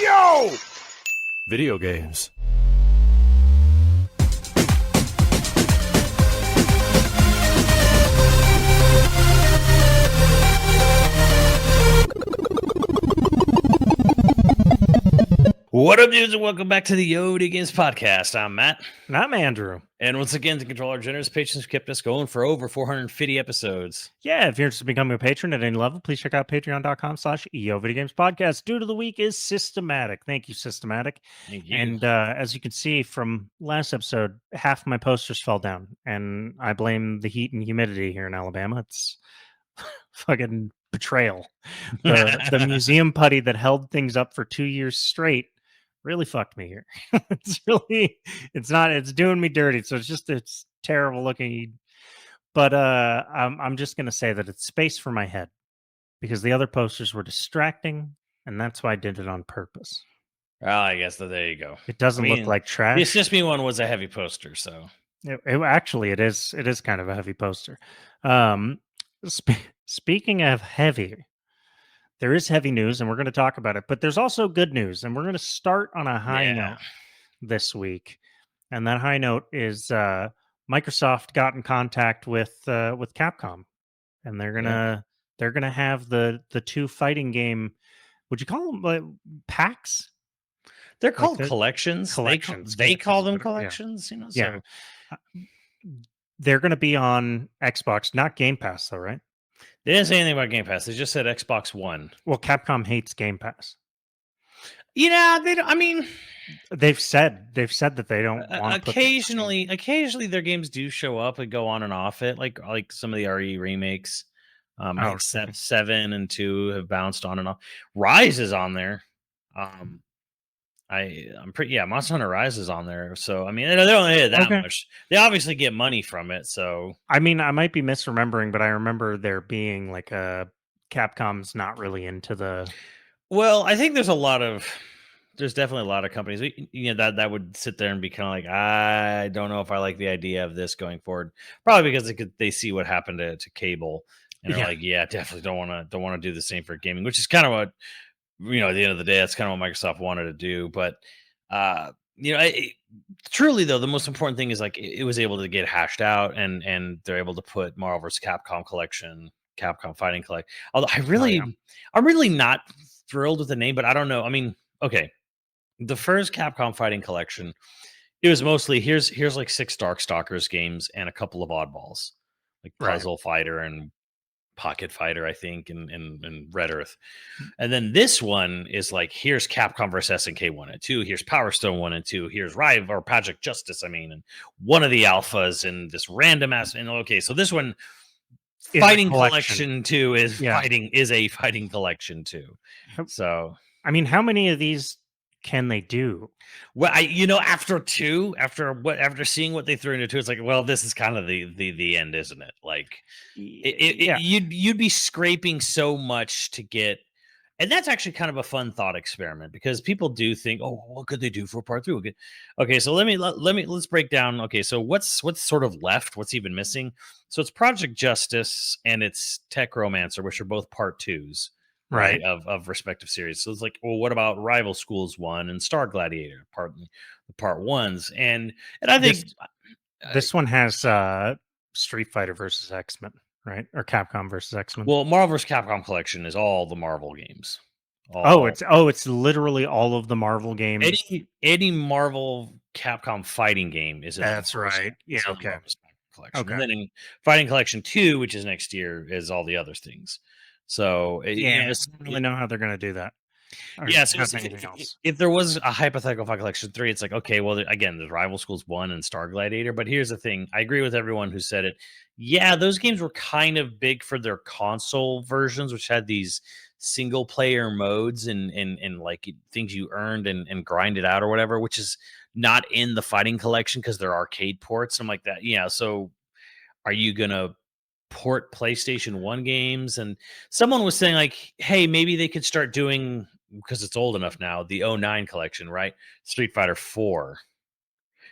Yo! Video games. What up, dudes, and welcome back to the YoVideogames podcast. I'm Matt. And I'm Andrew. And once again, to control our generous patrons kept us going for over 450 episodes. Yeah, if you're interested in becoming a patron at any level, please check out patreon.com/YoVideogames podcast. Dude of the week is Systematic. Thank you, Systematic. Thank you. And as you can see from last episode, half my posters fell down, and I blame the heat and humidity here in Alabama. It's fucking betrayal. The museum putty that held things up for 2 years straight really fucked me here. It's doing me dirty. So it's terrible looking. But I'm just gonna say that it's space for my head because the other posters were distracting, and that's why I did it on purpose. Well, I guess there you go. It doesn't look like trash. It's just me one was a heavy poster, so Actually it is kind of a heavy poster. Speaking of heavy, there is heavy news, and we're going to talk about it. But there's also good news, and we're going to start on a high note this week. And that high note is Microsoft got in contact with Capcom, and they're gonna have the two fighting game. Would you call them packs? They're called collections. They call them collections. Yeah. You know, so. They're going to be on Xbox, not Game Pass, though, right? They didn't say anything about Game Pass. They just said Xbox One. Well, Capcom hates Game Pass. Yeah, they don't. I mean, they've said that they don't want. Occasionally, their games do show up and go on and off it, like some of the RE remakes. Like 7 and 2 have bounced on and off. Rise is on there. Monster Hunter Rise is on there. So I mean, they don't hit that much. They obviously get money from it. So I mean, I might be misremembering, but I remember there being like a Capcom's not really into the. Well, I think there's definitely a lot of companies that would sit there and be kind of like, I don't know if I like the idea of this going forward. Probably because they see what happened to cable, and they're like, yeah, definitely don't want to do the same for gaming, which is kind of what. At the end of the day, that's kind of what Microsoft wanted to do. But, truly, though, the most important thing is like it was able to get hashed out and they're able to put Marvel vs. Capcom collection, Capcom Fighting Collection. Although I'm really not thrilled with the name, but I don't know. I mean, okay, the first Capcom Fighting Collection, it was mostly here's like 6 Darkstalkers games and a couple of oddballs, like Puzzle Fighter and Pocket Fighter, I think, and Red Earth. And then this one is like, here's Capcom vs. SNK 1 and 2, here's Power Stone 1 and 2, here's Rive or Project Justice, and one of the alphas and this random ass. And okay, so this one, Fighting Collection 2 is a Fighting Collection 2. So I mean, how many of these can they do? Well, after seeing what they threw into 2, it's like, well, this is kind of the end, isn't it? Like, you'd be scraping so much to get, and that's actually kind of a fun thought experiment because people do think, oh, what could they do for part 3? Okay, so let's break down. Okay, so what's sort of left? What's even missing? So it's Project Justice and it's Tech Romancer, which are both part 2s. Right, of respective series. So it's like, well, what about Rival Schools 1 and Star Gladiator part 1s? And I think this one has Street Fighter versus X-Men, right? Or Capcom versus X-Men. Well, Marvel vs. Capcom Collection is all the Marvel games. It's literally all of the Marvel games. Any Marvel Capcom fighting game is. That's right. Yeah. Okay. Collection. Okay. And then in Fighting Collection 2, which is next year, is all the other things. So I don't really know how they're going to do that. So if there was a hypothetical Fight Collection 3, it's like, okay, well, again, there's Rival Schools 1 and Star Gladiator. But here's the thing. I agree with everyone who said it. Yeah, those games were kind of big for their console versions, which had these single player modes and like things you earned and grinded out or whatever, which is not in the Fighting Collection because they're arcade ports. I'm like that. Yeah. So are you going to port PlayStation 1 games? And someone was saying like, hey, maybe they could start doing, because it's old enough now, the 09 collection, right? Street Fighter 4,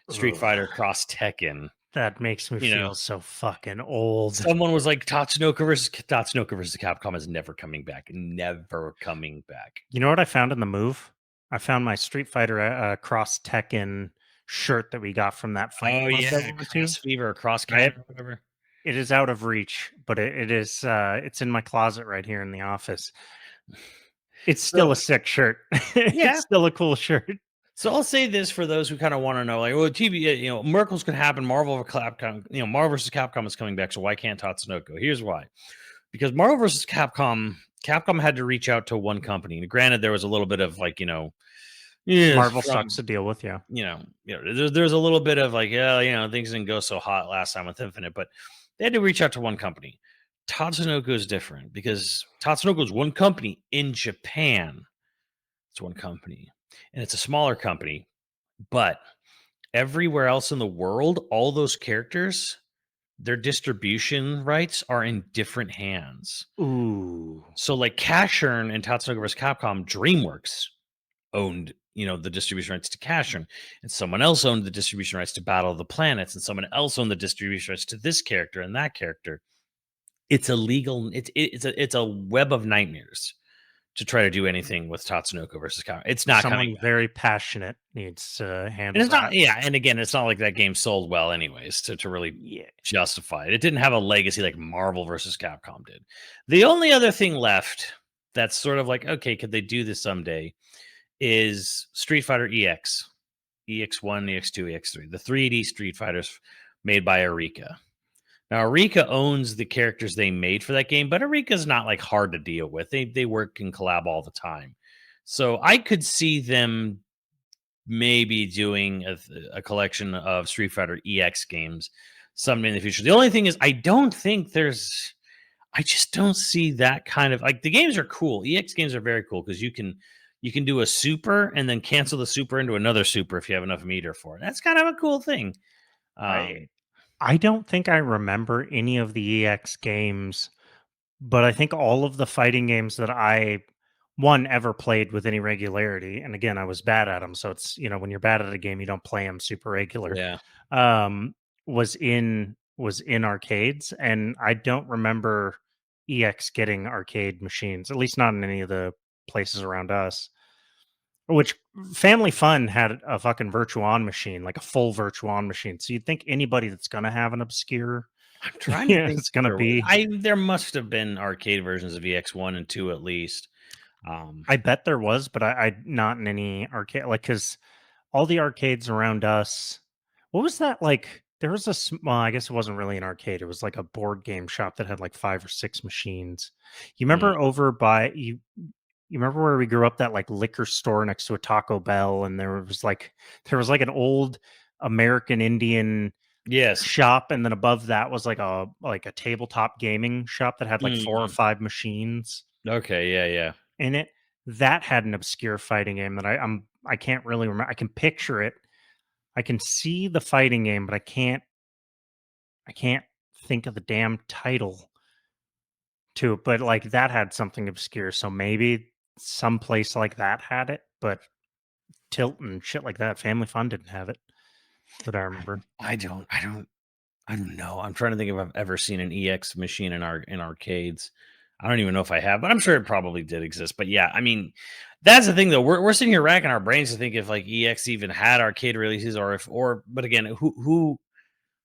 Street Fighter Cross Tekken. That makes me feel so fucking old. Someone was like, Tatsunoko versus Capcom is never coming back. Never coming back. You know what I found in the move? I found my Street Fighter Cross Tekken shirt that we got from that fight Oh club that yeah, we went to. Cross Fever or Cross I Cat or whatever. It is out of reach, but it is it's in my closet right here in the office. It's still a So sick shirt. yeah. It's still a cool shirt. So I'll say this for those who kind of want to know, like, well, TV, miracles could happen. Marvel over Capcom, Marvel versus Capcom is coming back. So why can't Tatsunoko? Here's why: because Marvel versus Capcom, Capcom had to reach out to one company. And granted, there was a little bit of like, yeah, Marvel sucks to deal with, yeah. there's a little bit of like, yeah, things didn't go so hot last time with Infinite, but they had to reach out to one company. Tatsunoko is different because Tatsunoko is one company in Japan. It's one company, and it's a smaller company, but everywhere else in the world, all those characters, their distribution rights are in different hands. Ooh. So, like Cash Earn and Tatsunoko vs. Capcom, DreamWorks owned, the distribution rights to Cash Earn, and someone else owned the distribution rights to Battle of the Planets, and someone else owned the distribution rights to this character and that character. It's illegal. It's a web of nightmares to try to do anything with Tatsunoko versus Capcom. It's not coming Someone back. very passionate needs to And handle it's not, that. yeah. And again, it's not like that game sold well, anyways, to really Yeah. justify it. It didn't have a legacy like Marvel versus Capcom did. The only other thing left that's sort of like, okay, could they do this someday? Is Street Fighter EX, EX1, EX2, EX3, the 3D Street Fighters made by Arika. Now, Arika owns the characters they made for that game, but Arika's not like hard to deal with. They work and collab all the time. So I could see them maybe doing a collection of Street Fighter EX games someday in the future. The only thing is, I just don't see that kind of like the games are cool. EX games are very cool because you can do a super and then cancel the super into another super if you have enough meter for it. That's kind of a cool thing. I I don't think I remember any of the EX games, but I think all of the fighting games that I one ever played with any regularity, and again, I was bad at them, so it's, when you're bad at a game, you don't play them super regular. Yeah. Um, was in arcades, and I don't remember EX getting arcade machines, at least not in any of the places around us. Which Family Fun had a fucking Virtuon machine, like a full Virtuon machine. So you'd think anybody that's gonna have an obscure, I'm trying to think it's gonna be. there must have been arcade versions of EX1 and 2 at least. I bet there was, but I not in any arcade, like, because all the arcades around us. What was that like? There was well, I guess it wasn't really an arcade. It was like a board game shop that had like 5 or 6 machines. You mm, remember over by you? You remember where we grew up? That like liquor store next to a Taco Bell, and there was like an old American Indian yes. shop, and then above that was like a tabletop gaming shop that had like 4 or 5 Mm, machines okay, yeah, yeah. in it. That had an obscure fighting game that I can't really remember. I can picture it. I can see the fighting game, but I can't think of the damn title to it. But like that had something obscure, so maybe some place like that had it, but Tilt and shit like that, Family Fun didn't have it that I remember. I don't know. I'm trying to think if I've ever seen an EX machine in arcades. I don't even know if I have, but I'm sure it probably did exist. But yeah, I mean, that's the thing though. We're sitting here racking our brains to think if like EX even had arcade releases but again, who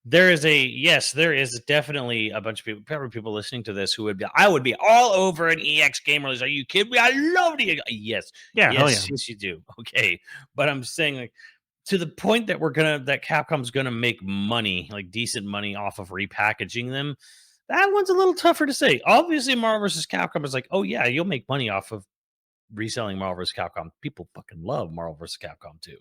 there is definitely a bunch of people, probably people listening to this who I would be all over an EX game release. Are you kidding me? I love the yes, Yeah, hell yeah. yes, you do. Okay, but I'm saying like to the point that that Capcom's gonna make money, like decent money off of repackaging them. That one's a little tougher to say. Obviously, Marvel vs. Capcom is like, oh yeah, you'll make money off of reselling Marvel vs. Capcom. People fucking love Marvel vs. Capcom too.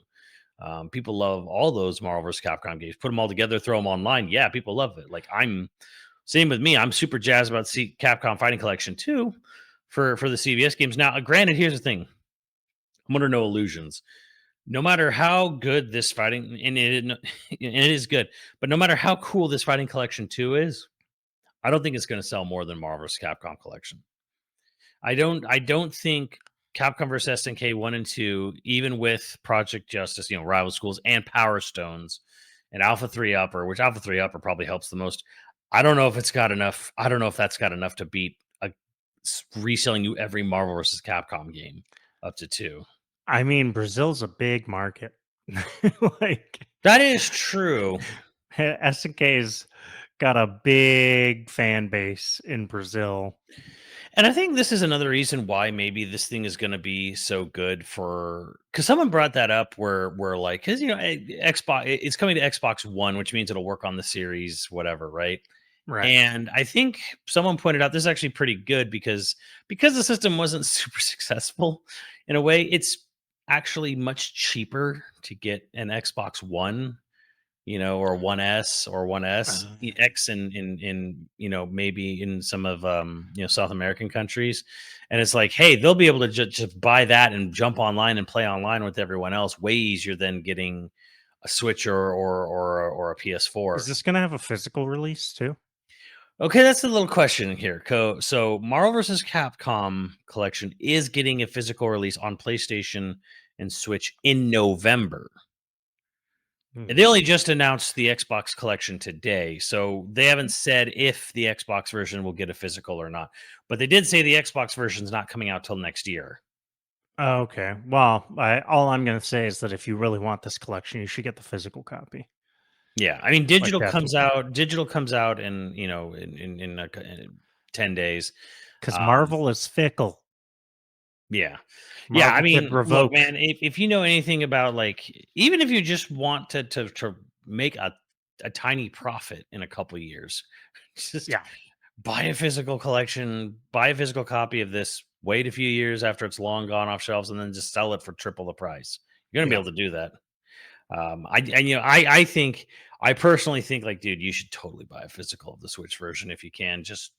People love all those Marvel vs. Capcom games. Put them all together, throw them online. Yeah, people love it. Like same with me. I'm super jazzed about Capcom Fighting Collection too for the CVS games. Now, granted, here's the thing. I'm under no illusions. No matter how good this fighting, and it is good, but no matter how cool this Fighting Collection 2 is, I don't think it's going to sell more than Marvel vs. Capcom Collection. I don't think Capcom vs. SNK 1 and 2, even with Project Justice, Rival Schools and Power Stones and Alpha 3 Upper, which Alpha 3 Upper probably helps the most. I don't know if it's got enough. I don't know if that's got enough to beat reselling you every Marvel vs. Capcom game up to 2. I mean, Brazil's a big market. Like That is true. SNK's got a big fan base in Brazil. And I think this is another reason why maybe this thing is going to be so good for, because someone brought that up where like, because Xbox, it's coming to Xbox One, which means it'll work on the series, whatever, right? Right. And I think someone pointed out this is actually pretty good because the system wasn't super successful in a way. It's actually much cheaper to get an Xbox One, or 1S or 1S Uh, X in maybe in some of South American countries, and it's like, hey, they'll be able to just buy that and jump online and play online with everyone else way easier than getting a Switch or a is PS4. this going to have a physical release too? Okay, that's a little question here. So Marvel vs. Capcom collection is getting a physical release on PlayStation and Switch in November. Hmm. They only just announced the Xbox collection today, so they haven't said if the Xbox version will get a physical or not. But they did say the Xbox version is not coming out till next year. Okay. Well, all I'm going to say is that if you really want this collection, you should get the physical copy. Yeah, I mean, Like digital comes definitely, out. Digital comes out in 10 days. 'cause Um, Marvel is fickle. yeah, yeah. I Marvel could mean, look, revoke. man. If you know anything about, like, even if you just want to make a tiny profit in a couple years, just Yeah. buy a physical collection, buy a physical copy of this, wait a few years after it's long gone off shelves, and then just sell it for triple the price. You're gonna be Yeah. able to do that. I personally think, like, dude, you should totally buy a physical of the Switch version if you can, just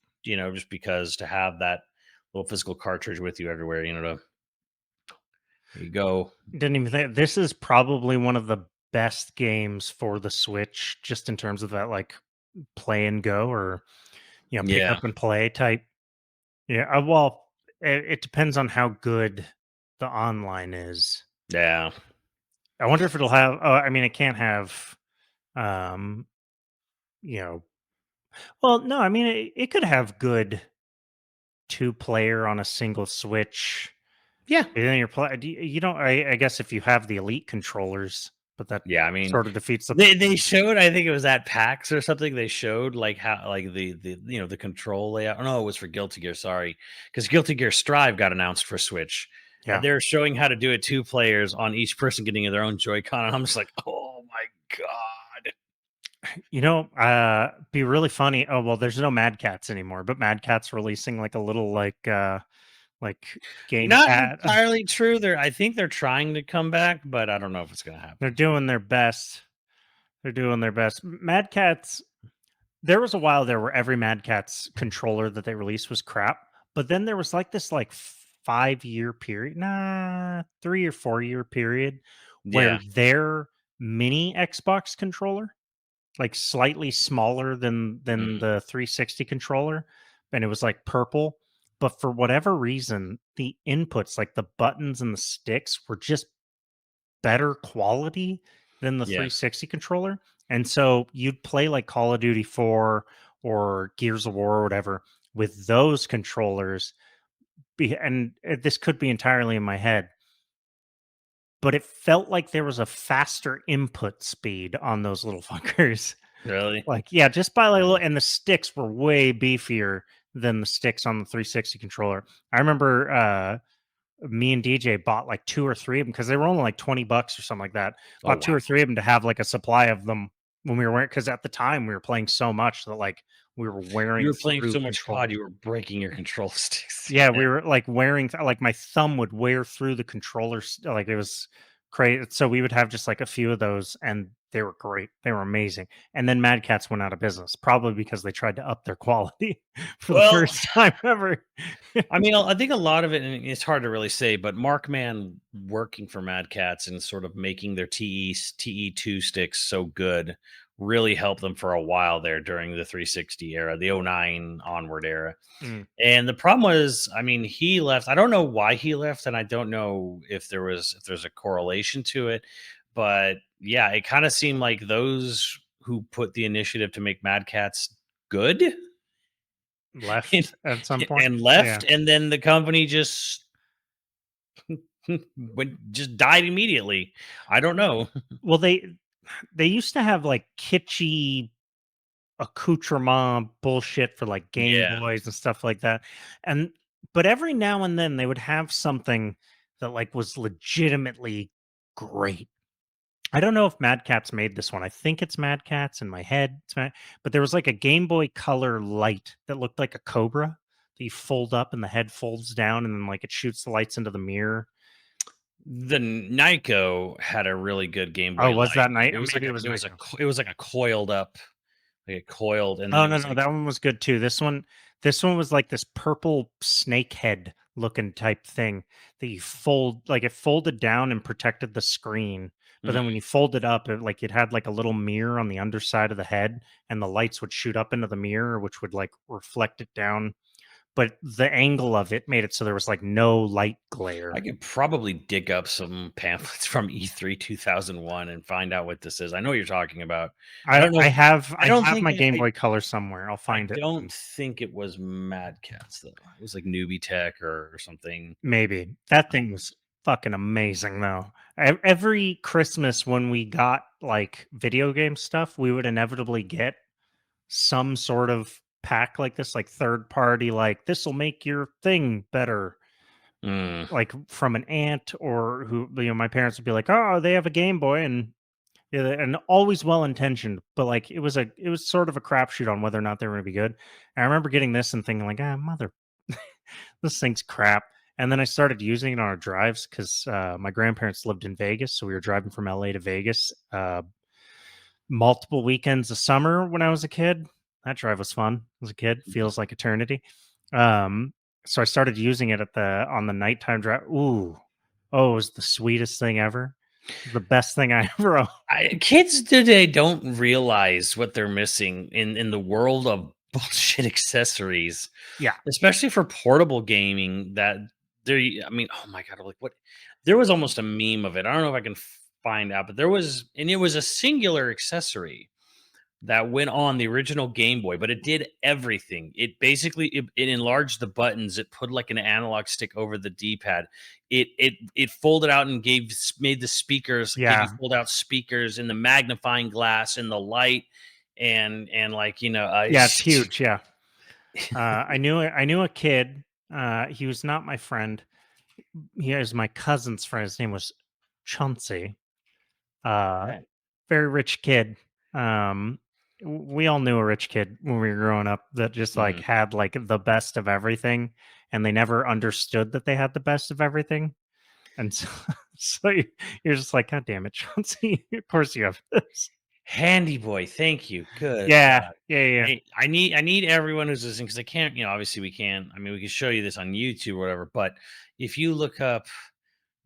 because to have that little physical cartridge with you everywhere, you go. Didn't even think this is probably one of the best games for the Switch, just in terms of that, like, play and go, or pick Yeah, up and play type. Yeah. Well, it depends on how good the online is. yeah, I wonder if it'll have. Oh, I mean, it can't have. Um, you know. Well, no. I mean, it could have good two-player on a single Switch. yeah, And then you're playing. You don't. I guess if you have the Elite controllers, but that yeah. I mean, sort of defeats the. they showed, I think it was at PAX or something. They showed, like, how, like, the control layout. Oh no, it was for Guilty Gear. Sorry, because Guilty Gear Strive got announced for Switch, and Yeah. they're showing how to do it two players on each person getting their own Joy-Con. And I'm just like, oh my god. Be really funny. Oh well, there's no Mad Cats anymore, but Mad Cat's releasing like a little like Not gamepad. entirely true. I think they're trying to come back, but I don't know if it's gonna They're happen. doing their best. They're doing their best. Mad Cats. There was a while there where every Mad Catz controller that they released was crap, but then there was like this 5-year period, 3 or 4 year period where Yeah. their mini Xbox controller, like slightly smaller than Mm, the 360 controller, and it was like purple, but for whatever reason, the inputs, like the buttons and the sticks, were just better quality than the yeah. 360 controller. And so you'd play like Call of Duty 4 or Gears of War or whatever with those controllers. And this could be entirely in my head, but it felt like there was a faster input speed on those little fuckers. Really? Like, yeah, just by like, Yeah. and the sticks were way beefier than the sticks on the 360 controller. I remember me and DJ bought like 2 or 3 of them because they were only like $20 or something like that. Oh Bought 2 wow. or 3 of them to have like a supply of them when we were wearing, because at the time we were playing so much that like we were You wearing were playing through so much COD, controllers. you were breaking your control sticks. Yeah, we were like wearing like my thumb would wear through the controllers. Like it was crazy. So we would have just like a few of those, and they were great. They were amazing. And then Mad Cats went out of business, probably because they tried to up their quality for the Well, first time ever. I mean, I think a lot of it, and it's hard to really say, but Mark Man working for Mad Cats and sort of making their TE2 sticks so good really helped them for a while there during the 360 era, the '09 onward era. Mm, And the problem was, I mean, he left. I don't know why he left, and I don't know if there's a correlation to it, but yeah, it kind of seemed like those who put the initiative to make Mad Cats good and, left at some point. and Yeah. left, and then the company just when just died immediately. I don't know. Well, they used to have like kitschy accoutrement bullshit for like Game Yeah. Boys and stuff like that. And but every now and then they would have something that like was legitimately great. I don't know if Mad Catz made this one. I think it's Mad Catz in my head. But there was like a Game Boy Color light that looked like a cobra that you fold up and the head folds down and then like it shoots the lights into the mirror. The Nyko had a really good Game Oh, Boy was that Light. night? It was like Maybe it was it was like a coiled up, like a coiled, and then Oh, it no, was no, like that one was good too. This one was like this purple snake head looking type thing that you fold like it folded down and protected the screen. But then when you fold it up, it had like a little mirror on the underside of the head, and the lights would shoot up into the mirror, which would like reflect it down. But the angle of it made it so there was like no light I glare. could probably dig up some pamphlets from E3 2001 and find out what this is. I know what you're talking about. I I don't know. I If, have I I don't have think my Game I Boy Color somewhere. I'll I find it. don't think it was Mad Cats though. It was like Newbie Tech or something. Maybe. That thing was fucking amazing though. Every Christmas when we got like video game stuff, we would inevitably get some sort of pack like this, like third party, like this will make your thing better, Mm. like from an aunt or who, my parents would be like, oh, they have a Game Boy, and yeah, and always well intentioned, but like it was sort of a crapshoot on whether or not they were going to be good. And I remember getting this and thinking like, mother, this thing's crap. And then I started using it on our drives because my grandparents lived in Vegas, so we were driving from LA to Vegas multiple weekends a summer when I was a kid. That drive was fun as a kid. Feels like eternity. Um, so I started using it on the nighttime drive. Ooh, oh, it was the sweetest thing ever. The best thing I ever owned. Kids today don't realize what they're missing in the world of bullshit accessories, Yeah, especially for portable gaming. That there, I mean, oh my god, like what? There was almost a meme of it. I don't know if I can find out, but there was, and it was a singular accessory that went on the original Game Boy, but it did everything. It basically it enlarged the buttons. It put like an analog stick over the D-pad. It folded out and made the speakers, gave you yeah, fold out speakers in the magnifying glass and the light, and like yeah. It's huge. Yeah. I knew a kid. He was not my friend. He was my cousin's friend. His name was Chauncey. Uh, very rich kid. We all knew a rich kid when we were growing up that just like Mhm. had like the best of everything, and they never understood that they had the best of everything. And so, you're just like, God damn it, Chauncey! Of course you have this. Handy boy, thank you. Good. Yeah, yeah, yeah. I need everyone who's listening because I can't, obviously we can't. I mean, we can show you this on YouTube or whatever, but if you look up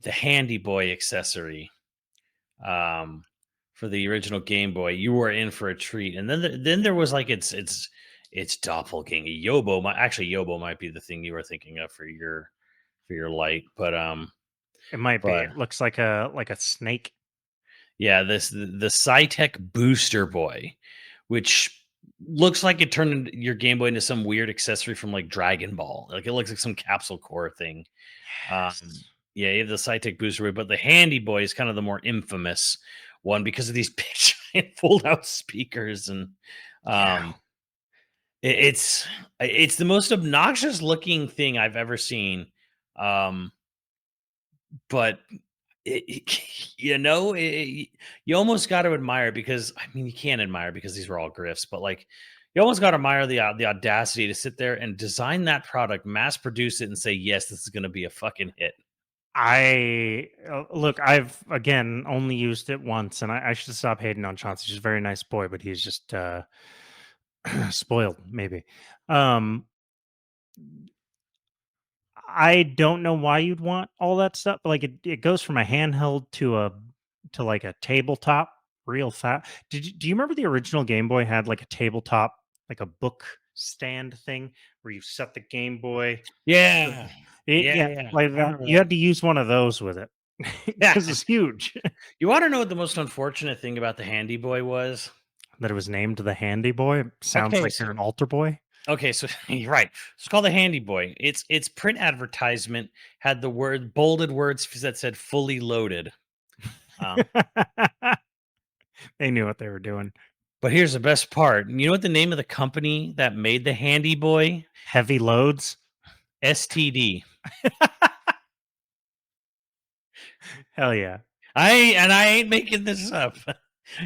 the Handy Boy accessory, um, for the original Game Boy, you were in for a treat. And then there was like it's doppelganger. Yobo might be the thing you were thinking of for your light, It might be. but It looks like a snake. yeah, the SciTech Booster Boy, which looks like it turned your Game Boy into some weird accessory from like Dragon Ball. Like it looks like some capsule core thing. Yes. Yeah, you have the SciTech Booster Boy, but the Handy Boy is kind of the more infamous one because of these big giant fold out speakers, and Yeah. um, it's the most obnoxious looking thing I've ever seen. Um, but you almost got to admire because I mean you can't admire because these were all grifts, but like you almost got to admire the audacity to sit there and design that product, mass produce it, and say yes, this is going to be a fucking hit. Look. I've again only used it once, and I should stop hating on Chauncey. He's a very nice boy, but he's just spoiled, maybe. Um, I don't know why you'd want all that stuff. But like it goes from a handheld to like a tabletop real fast. Do you remember the original Game Boy had like a tabletop, like a book stand thing where you set the Game Boy? Yeah, Yeah, yeah. like I that. remember You that. had to use one of those with it Yeah. because it's huge. You want to know what the most unfortunate thing about the Handy Boy was? That it was named the Handy Boy. Sounds Okay, like you're an altar boy. Okay, so you're right. It's called the Handy Boy. Its print advertisement had the word bolded words that said "fully loaded." Um, They knew what they were doing. but here's the best part. You know what the name of the company that made the Handy Boy? Heavy loads. STD. Hell yeah. I ain't making this up.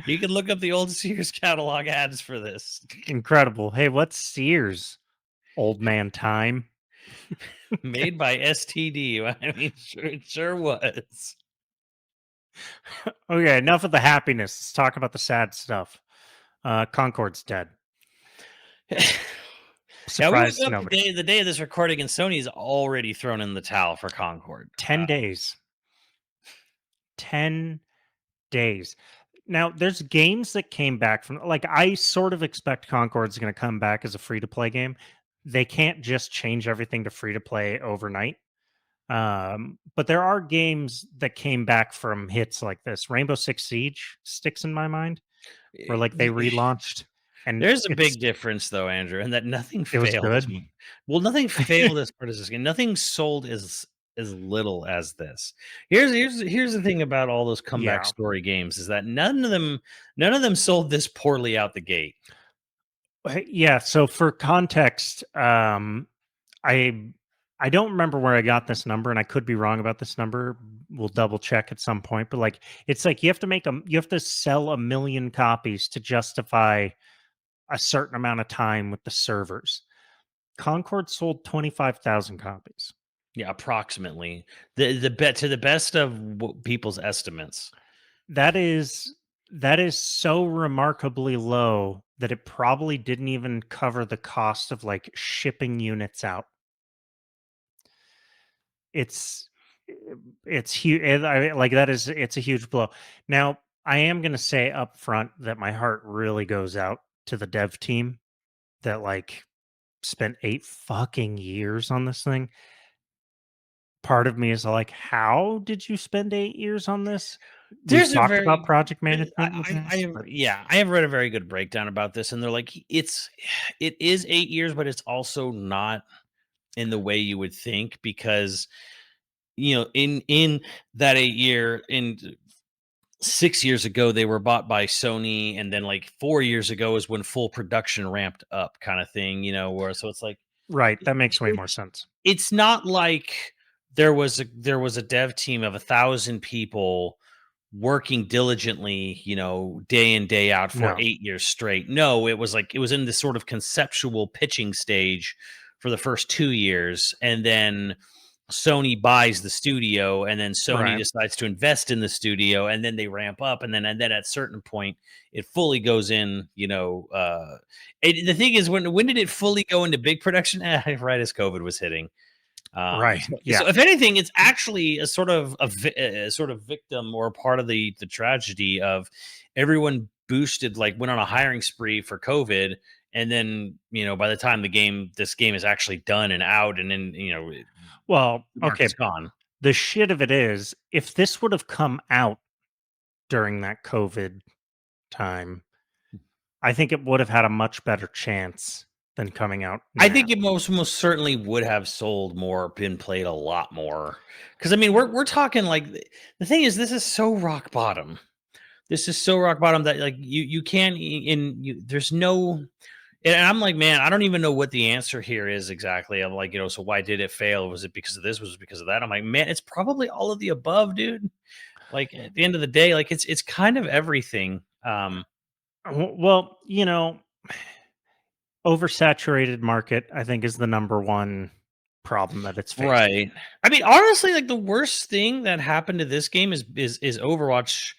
You can look up the old Sears catalog ads for this. Incredible. Hey, what's Sears? Old man time. Made by STD. I mean, it sure was. Okay, enough of the happiness. Let's talk about the sad stuff. Concord's dead. Yeah, we wake Surprise to up nobody. the day of this recording, and Sony's already thrown in the towel for Concord. 10 days. 10 days. Now, there's games that came back from, like, I sort of expect Concord's going to come back as a free to play game. They can't just change everything to free to play overnight. But there are games that came back from hits like this. Rainbow Six Siege sticks in my mind, where like they relaunched and There's a big difference, though, Andrew, and that nothing it was failed. good. Well, nothing failed as part of this game. Nothing sold as little as this. Here's the thing about all those comeback Yeah. story games is that none of them sold this poorly out the gate. Yeah. So for context, I I don't remember where I got this number, and I could be wrong about this number. We'll double check at some point. But like, it's like you have to sell 1 million copies to justify a certain amount of time with the servers. Concord sold 25,000 copies. Yeah, approximately the bet to the best of people's estimates. That is so remarkably low that it probably didn't even cover the cost of like shipping units out. It's it's huge. Like that is it's a huge blow. Now, I am going to say up front that my heart really goes out to the dev team that like spent 8 fucking years on this thing. Part of me is like, how did you spend 8 years on this? We've There's a talked about very project management in the I past, have but yeah, I have read a very good breakdown about this, and they're like, it is 8 years, but it's also not in the way you would think because in that 8 year in 6 years ago they were bought by Sony, and then like 4 years ago is when full production ramped up, kind of thing. Where so it's like right, that makes way more it's sense. it's not like there was a dev team of 1,000 people working diligently, day in day out for No. 8 years straight. No, it was in this sort of conceptual pitching stage for the first 2 years, and then Sony buys the studio, and then Sony Right. decides to invest in the studio, and then they ramp up, and then at a certain point it fully goes in. The thing is, when did it fully go into big production? Right as COVID was hitting. Right. So Yeah. if anything, it's actually a sort of a sort of victim or part of the tragedy of everyone boosted, like went on a hiring spree for COVID, and then by the time this game is actually done and out, and then Well, the okay, market's gone. the shit of it is, if this would have come out during that COVID time, I think it would have had a much better chance than coming out I now. think it most certainly would have sold more, been played a lot more. Because I mean, we're talking like the thing is, this is so rock bottom. This is so rock bottom that like you can't there's no. And I'm like, man, I don't even know what the answer here is exactly. I'm like, so why did it fail? Was it because of this? Was it because of that? I'm like, man, it's probably all of the above, dude. Like at the end of the day, like it's kind of everything. Well, oversaturated market, I think, is the number one problem that it's faced. Right. I mean, honestly, like the worst thing that happened to this game is Overwatch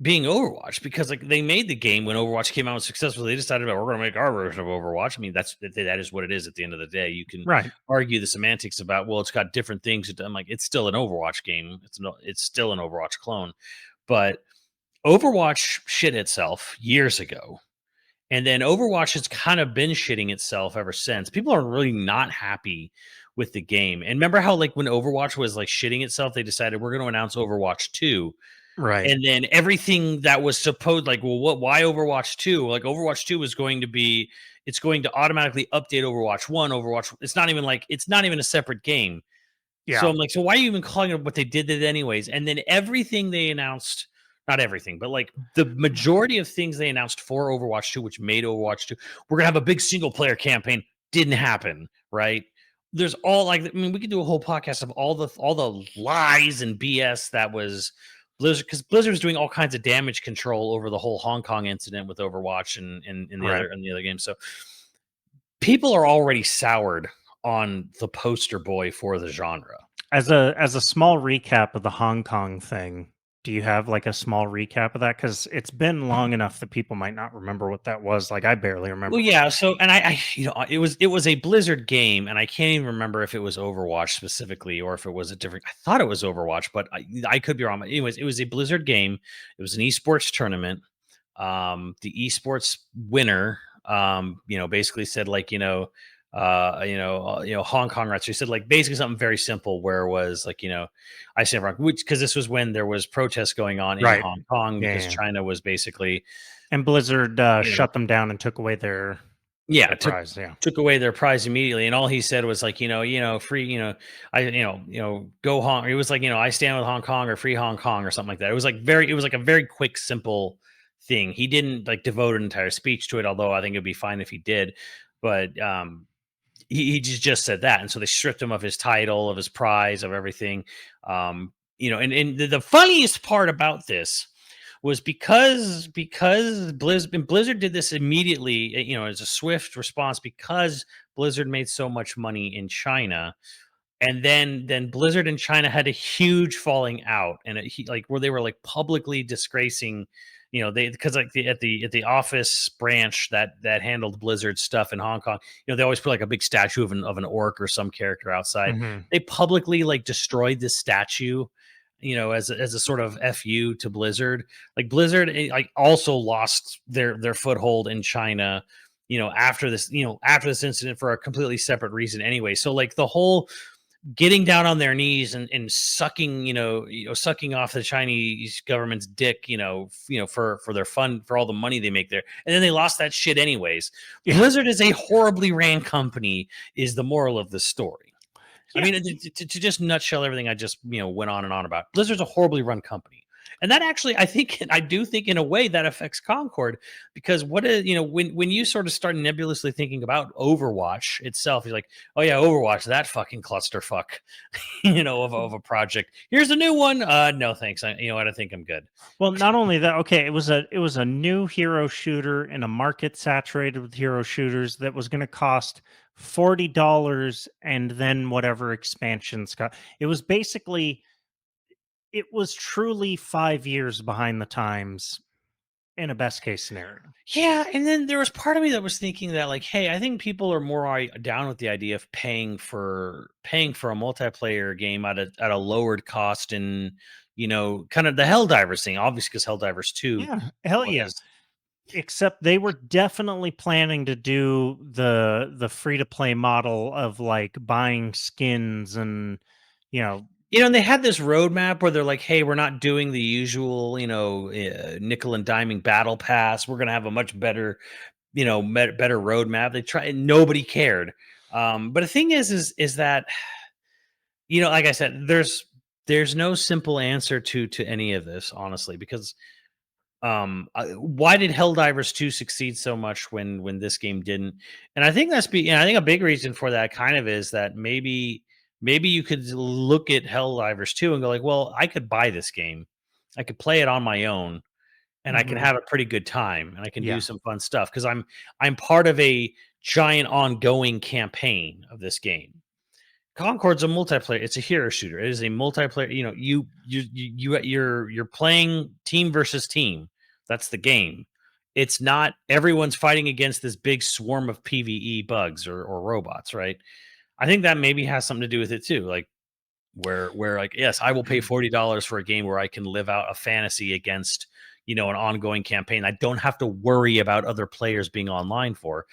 being Overwatch, because like they made the game when Overwatch came out successful. They decided, we're going to make our version of Overwatch. I mean, that is what it is at the end of the day. You can Right. argue the semantics about, well, it's got different things. I'm like, it's still an Overwatch game. It's still an Overwatch clone, but Overwatch shit itself years ago. And then Overwatch has kind of been shitting itself ever since. People are really not happy with the game. And remember how like when Overwatch was like shitting itself, they decided we're going to announce Overwatch 2. Right. And then everything that was supposed like, well, why Overwatch 2? Like Overwatch 2 is going to be it's going to automatically update Overwatch 1, Overwatch. It's not even a separate game. So Yeah. I'm like, so why are you even calling it what they did it anyways? And then everything they announced, not everything, but like the majority of things they announced for Overwatch 2, which made Overwatch 2, we're gonna have a big single player campaign, didn't happen, right? There's all like, I mean, we could do a whole podcast of all the lies and BS that was Blizzard, because Blizzard was doing all kinds of damage control over the whole Hong Kong incident with Overwatch and Right. the other games. So people are already soured on the poster boy for the genre. As a small recap of the Hong Kong thing, do you have like a small recap of that? Because it's been long enough that people might not remember what that was. Like I barely remember. Well, yeah. So, and it was a Blizzard game, and I can't even remember if it was Overwatch specifically or if it was a different. I thought it was Overwatch, but I could be wrong. But anyways, it was a Blizzard game. It was an esports tournament. The esports winner, basically said like, Hong Kong rights. So he said like basically something very simple, where it was like, I said wrong, which because this was when there was protests going on in Right. Hong Kong Yeah. because Yeah. China was basically, And Blizzard you know, shut them down and took away their yeah, prize. Yeah. took away their prize immediately, and all he said was like, free, I, go Hong. It was like, I stand with Hong Kong or free Hong Kong or something like that. It was like a very quick, simple thing. He didn't like devote an entire speech to it, although I think it'd be fine if he did. But he just said that, and so they stripped him of his title, of his prize, of everything. And the funniest part about this was because Blizzard did this immediately, as a swift response because Blizzard made so much money in China, and then Blizzard and China had a huge falling out, and like where they were like publicly disgracing, they because like at the office branch that handled Blizzard stuff in Hong Kong, they always put like a big statue of an orc or some character outside. Mhm. They publicly like destroyed this statue, as a sort of fu to Blizzard. Like Blizzard, like also lost their foothold in China, after this incident for a completely separate reason anyway. So like the whole getting down on their knees and sucking, sucking off the Chinese government's dick, for their fun, for all the money they make there. And then they lost that shit anyways. Yeah. Blizzard is a horribly ran company, is the moral of the story. I Yeah. mean, to just nutshell everything I just, went on and on about. Blizzard's a horribly run company. And that actually, I do think in a way that affects Concord, because when you sort of start nebulously thinking about Overwatch itself, you're like, oh yeah, Overwatch, that fucking clusterfuck, of a project. Here's a new one. No, thanks. I think I'm good. Well, not only that, okay, it was a new hero shooter in a market saturated with hero shooters that was going to cost $40 and then whatever expansions got. It was basically it was truly 5 years behind the times in a best case scenario. Yeah, and then there was part of me that was thinking that like, hey, I think people are more down with the idea of paying for a multiplayer game at a lowered cost, and kind of the Helldivers thing, obviously, because Helldivers 2 Yeah, hell yeah. was. Except they were definitely planning to do the free to play model of like buying skins and you know And they had this roadmap where they're like, "Hey, we're not doing the usual, nickel and diming battle pass. We're going to have a much better, better roadmap." They try, and nobody cared. But the thing is that, like I said, there's no simple answer to any of this, honestly, because why did Helldivers 2 succeed so much when this game didn't? And I think I think a big reason for that kind of is that maybe you could look at Helldivers 2 and go like, well, I could buy this game, I could play it on my own, and I can Mhm. have a pretty good time, and I can do Yeah. some fun stuff because I'm part of a giant ongoing campaign of this game. Concord's a multiplayer. It's a hero shooter. It is a multiplayer. You're playing team versus team. That's the game. It's not everyone's fighting against this big swarm of PVE bugs or robots, right? I think that maybe has something to do with it too. Like where like, yes, I will pay $40 for a game where I can live out a fantasy against, an ongoing campaign. I don't have to worry about other players being online for.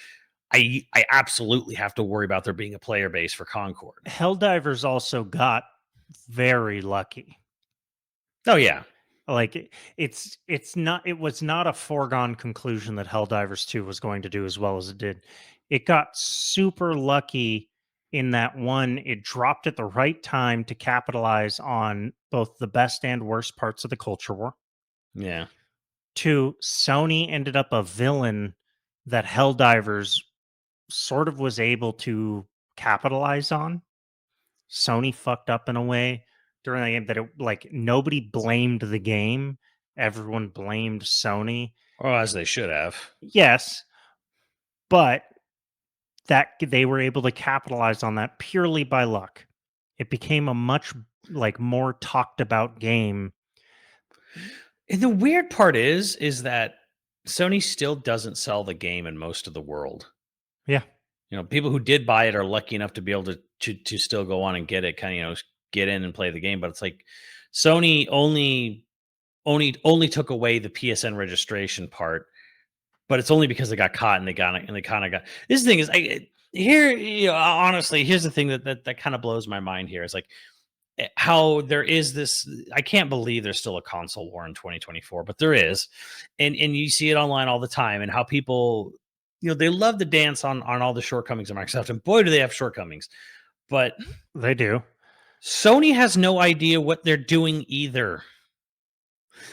I absolutely have to worry about there being a player base for Concord. Helldivers also got very lucky. Oh yeah. Like it was not a foregone conclusion that Helldivers 2 was going to do as well as it did. It got super lucky in that one, it dropped at the right time to capitalize on both the best and worst parts of the culture war. Yeah. Two, Sony ended up a villain that Helldivers sort of was able to capitalize on. Sony fucked up in a way during the game that it, like, nobody blamed the game. Everyone blamed Sony. Well, as they should have. Yes, but that they were able to capitalize on that purely by luck. It became a much like more talked about game. And the weird part is that Sony still doesn't sell the game in most of the world. Yeah. You know, people who did buy it are lucky enough to be able to still go on and get it, kind of, you know, get in and play the game. But it's like Sony only took away the PSN registration part, but it's only because they got caught and they got it, and they kind of got this thing is here. You know, honestly, here's the thing that kind of blows my mind here. It's like how there is this. I can't believe there's still a console war in 2024, but there is, and you see it online all the time, and how people, you know, they love to dance on all the shortcomings of Microsoft, and boy, do they have shortcomings. But They do. Sony has no idea what they're doing either.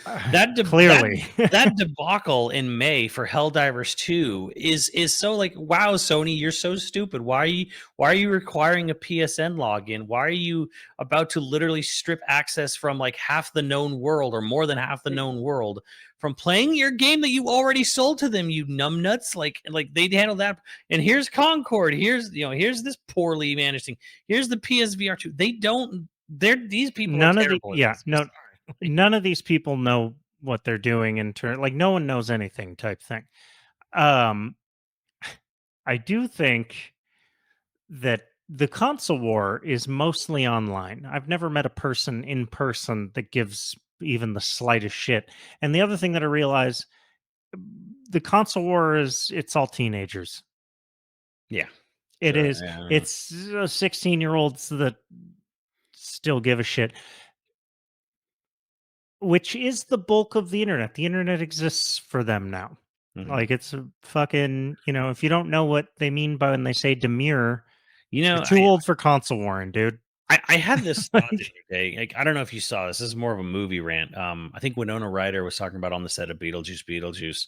Clearly. That debacle in May for Helldivers 2 is so like, wow, Sony, you're so stupid. Why are you requiring a PSN login? Why are you about to literally strip access from like half the known world, or more than half the known world, from playing your game that you already sold to them, you numbnuts? Like they'd handle that. And here's Concord. Here's this poorly managed thing. Here's the PSVR 2. These people None are of the terrible. yeah, no, none of these people know what they're doing in turn. Like, no one knows anything type thing. I do think that the console war is mostly online. I've never met a person in person that gives even the slightest shit. And the other thing that I realize, the console war it's all teenagers. Yeah. It Sure, is. yeah. It's 16-year-olds that still give a shit, which is the bulk of the internet. The internet exists for them now. Mhm. Like, it's a fucking, if you don't know what they mean by when they say demure, You you're know, too old for console warring, dude. I had this thought the other day. Like, I don't know if you saw this. This is more of a movie rant. I think Winona Ryder was talking about on the set of Beetlejuice,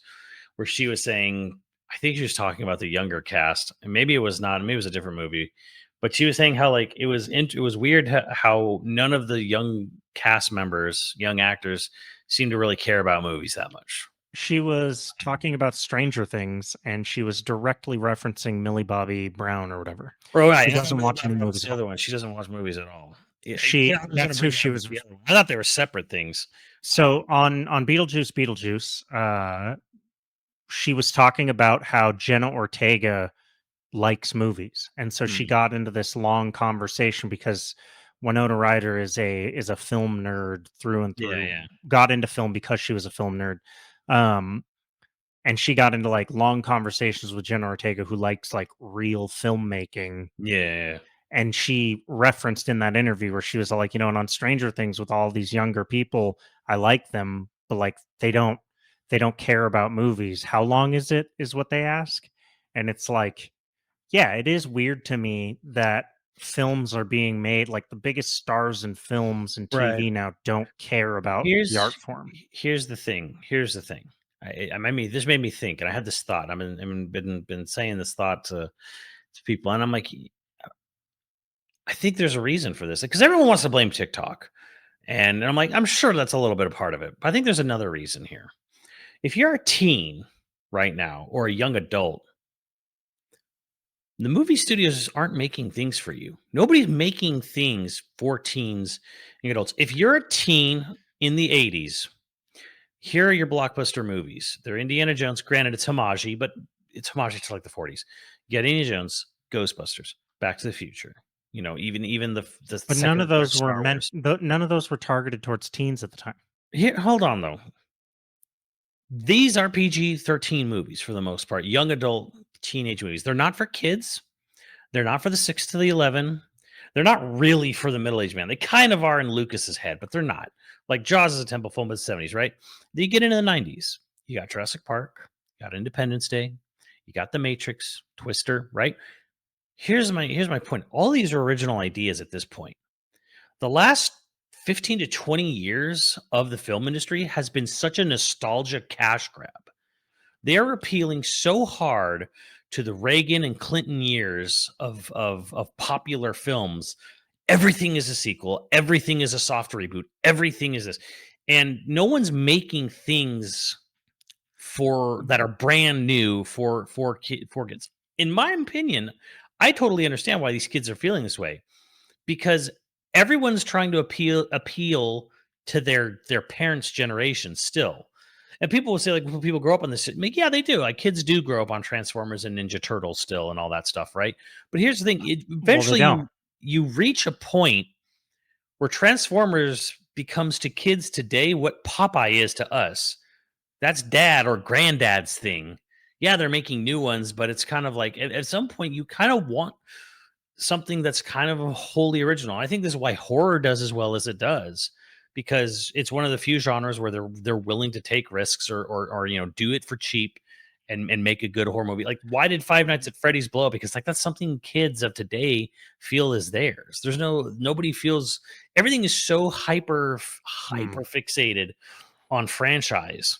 where she was saying, I think she was talking about the younger cast, and maybe it was not. Maybe it was a different movie, but she was saying how like it was weird how none of the young cast members, young actors, seemed to really care about movies that much. She was talking about Stranger Things, and she was directly referencing Millie Bobby Brown or whatever. Right. She doesn't watch any movies. The other one, she doesn't watch movies at all. Yeah, That's who she was. the other one. I thought they were separate things. So on Beetlejuice, she was talking about how Jenna Ortega likes movies, and so she got into this long conversation because Winona Ryder is a film nerd through and through. Yeah. Got into film because she was a film nerd. And she got into like long conversations with Jenna Ortega, who likes like real filmmaking. Yeah. And she referenced in that interview where she was like, and on Stranger Things with all these younger people, I like them, but like they don't care about movies. How long is it, is what they ask. And it's like, yeah, it is weird to me that films are being made, like the biggest stars in films and TV now don't care about the art form. Here's the thing. This made me think, and I had this thought. I've been saying this thought to people, and I'm like, I think there's a reason for this, because everyone wants to blame TikTok, and I'm like, I'm sure that's a little bit of part of it, but I think there's another reason here. If you're a teen right now or a young adult, the movie studios aren't making things for you. Nobody's making things for teens and adults. If you're a teen in the 80s, here are your blockbuster movies. They're Indiana Jones. Granted, it's homage, but it's homage to like the 40s. You got Indiana Jones, Ghostbusters, Back to the Future. Even the but none of those were meant. None of those were targeted towards teens at the time. Here, hold on though. These are PG-13 movies for the most part, young adult teenage movies. They're not for kids. They're not for the 6 to the 11. They're not really for the middle-aged man. They kind of are in Lucas's head, but they're not. Like Jaws is a temple film, but it's 70s, right? Then you get into the 90s. You got Jurassic Park, you got Independence Day, you got The Matrix, Twister, right? Here's my point. All these are original ideas at this point. The last 15 to 20 years of the film industry has been such a nostalgia cash grab. They're appealing so hard to the Reagan and Clinton years of popular films. Everything is a sequel, everything is a soft reboot, everything is this. And no one's making things for that are brand new for kids. In my opinion, I totally understand why these kids are feeling this way, because everyone's trying to appeal to their parents' generation still. And people will say, like, when people grow up on this, like, yeah, they do. Like, kids do grow up on Transformers and Ninja Turtles still and all that stuff, right? But here's the thing: Well, they eventually, don't. you reach a point where Transformers becomes to kids today what Popeye is to us. That's dad or granddad's thing. Yeah, they're making new ones, but it's kind of like at some point you kind of want something that's kind of a wholly original. I think this is why horror does as well as it does, because it's one of the few genres where they're willing to take risks or do it for cheap and make a good horror movie. Like, why did Five Nights at Freddy's blow up? Because like that's something kids of today feel is theirs. Nobody feels, everything is so hyper fixated on franchise,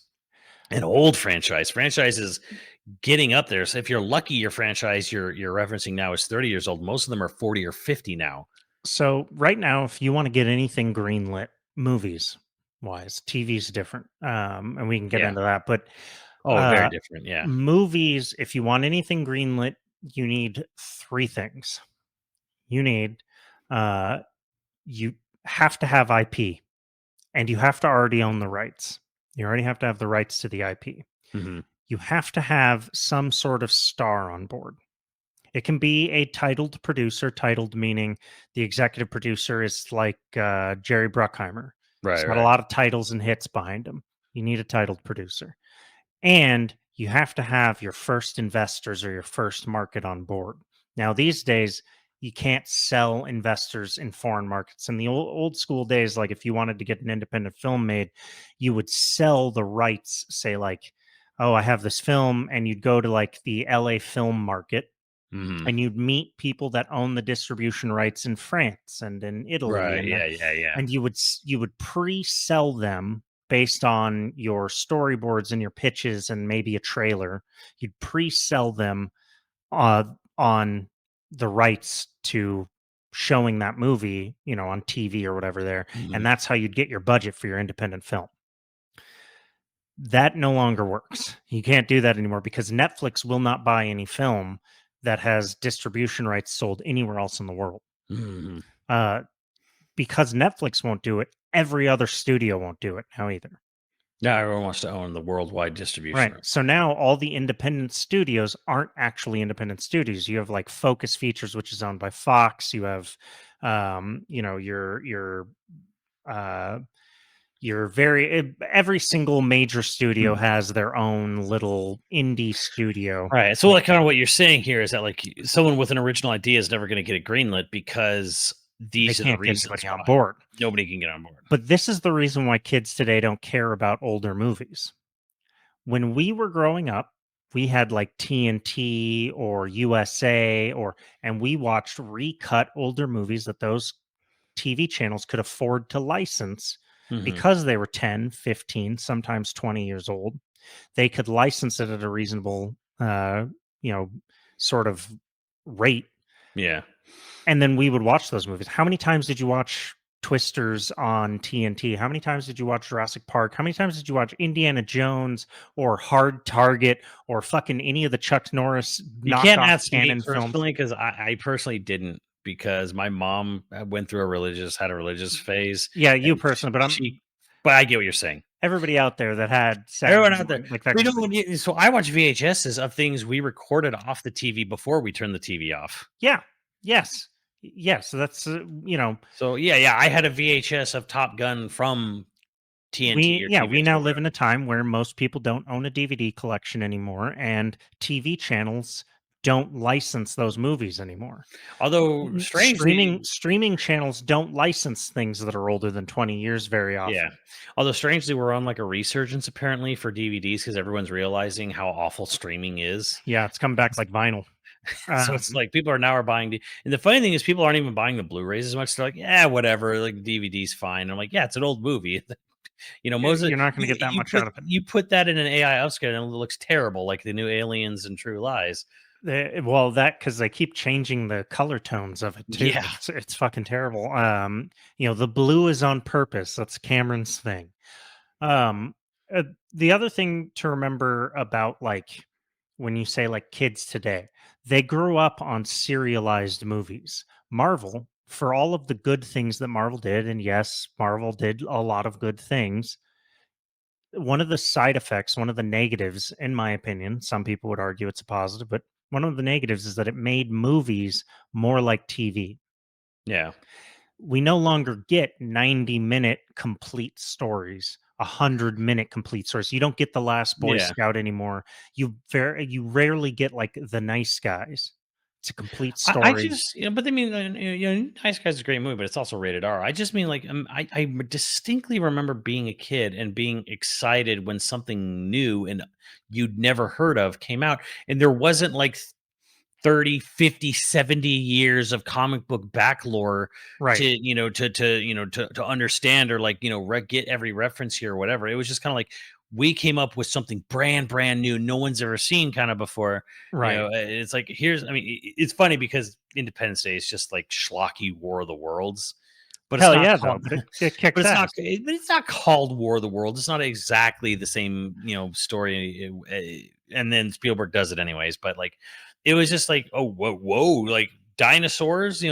an old franchises getting up there. So if you're lucky, your franchise you're referencing now is 30 years old. Most of them are 40 or 50 now. So right now, if you want to get anything greenlit, movies wise, TV's different, and we can get Yeah. into that. But Oh, very different. Yeah. movies, if you want anything greenlit, you need three things. You need, uh, you have to have IP, and you have to already own the rights. You already have to have the rights to the IP. Mm-hmm. You have to have some sort of star on board. It can be a titled producer, titled meaning the executive producer is like Jerry Bruckheimer. He's Right. got a lot of titles and hits behind him. You need a titled producer. And you have to have your first investors or your first market on board. Now, these days, you can't sell investors in foreign markets. In the old school days, like if you wanted to get an independent film made, you would sell the rights, say, like, oh, I have this film, and you'd go to like the LA film market Mm-hmm. and you'd meet people that own the distribution rights in France and in Italy, Right. Yeah. and you would pre-sell them based on your storyboards and your pitches and maybe a trailer. You'd pre-sell them on the rights to showing that movie, on TV or whatever there, Mm-hmm. and that's how you'd get your budget for your independent film. That no longer works. You can't do that anymore because Netflix will not buy any film that has distribution rights sold anywhere else in the world. Mm-hmm. Because Netflix won't do it, every other studio won't do it now either. Now everyone wants to own the worldwide distribution. Right. Rights. So now all the independent studios aren't actually independent studios. You have like Focus Features, which is owned by Fox. You have, every single major studio has their own little indie studio. Right. So like kind of what you're saying here is that like someone with an original idea is never going to get it greenlit because these They are the can't get reasons anybody on why. board. Nobody can get on board. But this is the reason why kids today don't care about older movies. When we were growing up, we had like TNT or USA and we watched recut older movies that those TV channels could afford to license because they were 10, 15, sometimes 20 years old. They could license it at a reasonable, sort of rate. Yeah. And then we would watch those movies. How many times did you watch Twisters on TNT? How many times did you watch Jurassic Park? How many times did you watch Indiana Jones or Hard Target or fucking any of the Chuck Norris You can't knockoff ask me canon films? personally because I personally didn't, because my mom went through had a religious phase. Yeah, you and personally, but but I get what you're saying. everybody out there that had Everyone out there, like that. so I watch VHSs of things we recorded off the TV before we turned the TV off. Yeah. Yes. So that's So yeah, I had a VHS of Top Gun from TNT. we now live in a time where most people don't own a DVD collection anymore, and TV channels don't license those movies anymore. Although strangely, Streaming channels don't license things that are older than 20 years very yeah. often. Although strangely, we're on like a resurgence apparently for DVDs because everyone's realizing how awful streaming is. Yeah, it's come back like vinyl. So it's like people are now are buying, and the funny thing is people aren't even buying the Blu-rays as much. They're like, yeah, whatever, like DVD's fine. And I'm like, yeah, it's an old movie. Most of You're not going to get that much out of it. you put that in an AI upscale and it looks terrible, like the new Aliens and True Lies. Well, that because they keep changing the color tones of it too. Yeah, It's fucking terrible. The blue is on purpose. That's Cameron's thing. Um, the other thing to remember about like when you say like kids today, they grew up on serialized movies. Marvel, for all of the good things that Marvel did, and yes, Marvel did a lot of good things. One of the side effects, one of the negatives, in my opinion, some people would argue it's a positive, but one of the negatives is that it made movies more like TV. yeah, We no longer get 90-minute complete stories, 100-minute complete stories. You don't get the Last Boy yeah. Scout anymore. You rarely get like The Nice Guys. It's a complete I story. just, but I mean, Nice Guys is a great movie, but it's also rated R. I just mean, like, I distinctly remember being a kid and being excited when something new and you'd never heard of came out. And there wasn't like 30, 50, 70 years of comic book backlore to, Right. to understand or like, get every reference here or whatever. It was just kind of like we came up with something brand new, no one's ever seen kind of before. Right. It's like it's funny because Independence Day is just like schlocky War of the Worlds, but it's Hell not yeah, though. called But it kicks ass. but it's not called War of the Worlds. It's not exactly the same, story. And then Spielberg does it anyways. But like, it was just like, oh, whoa, like dinosaurs.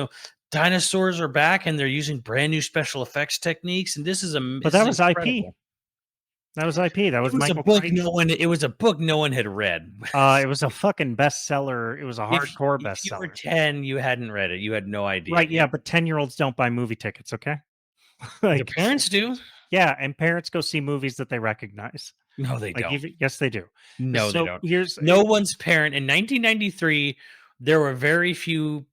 Dinosaurs are back, and they're using brand new special effects techniques. And But this that is was IP. incredible. That was IP. That It was was a Michael book Crichton. It was a book no one had read. It was a fucking bestseller. It was a hardcore If you were bestseller. 10, you hadn't read it. You had no idea. Right, yeah, but 10-year-olds don't buy movie tickets, okay? Their Like, parents do. yeah, and parents go see movies that they recognize. No, they Like, don't. even yes, they do. No, they So don't. here's No one's parent in 1993. There were very few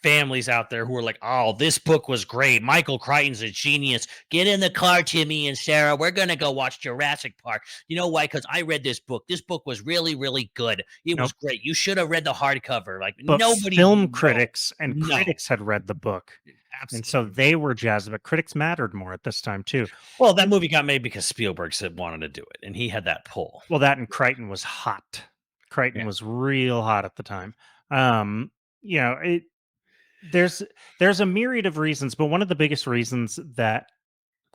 families out there who were like, "Oh, this book was great. Michael Crichton's a genius. Get in the car, Timmy and Sarah. We're gonna go watch Jurassic Park. You know why? Because I read this book. This book was really, really good. It nope. was great. You should have read the hardcover." Like But nobody. film No, critics and no, critics had read the book, and so absolutely. they were jazzed. But critics mattered more at this time too. Well, that movie got made because Spielberg said wanted to do it, and he had that pull. Well, that and Crichton was hot. Crichton Yeah. was real hot at the time. Um, you know, it there's a myriad of reasons, but one of the biggest reasons that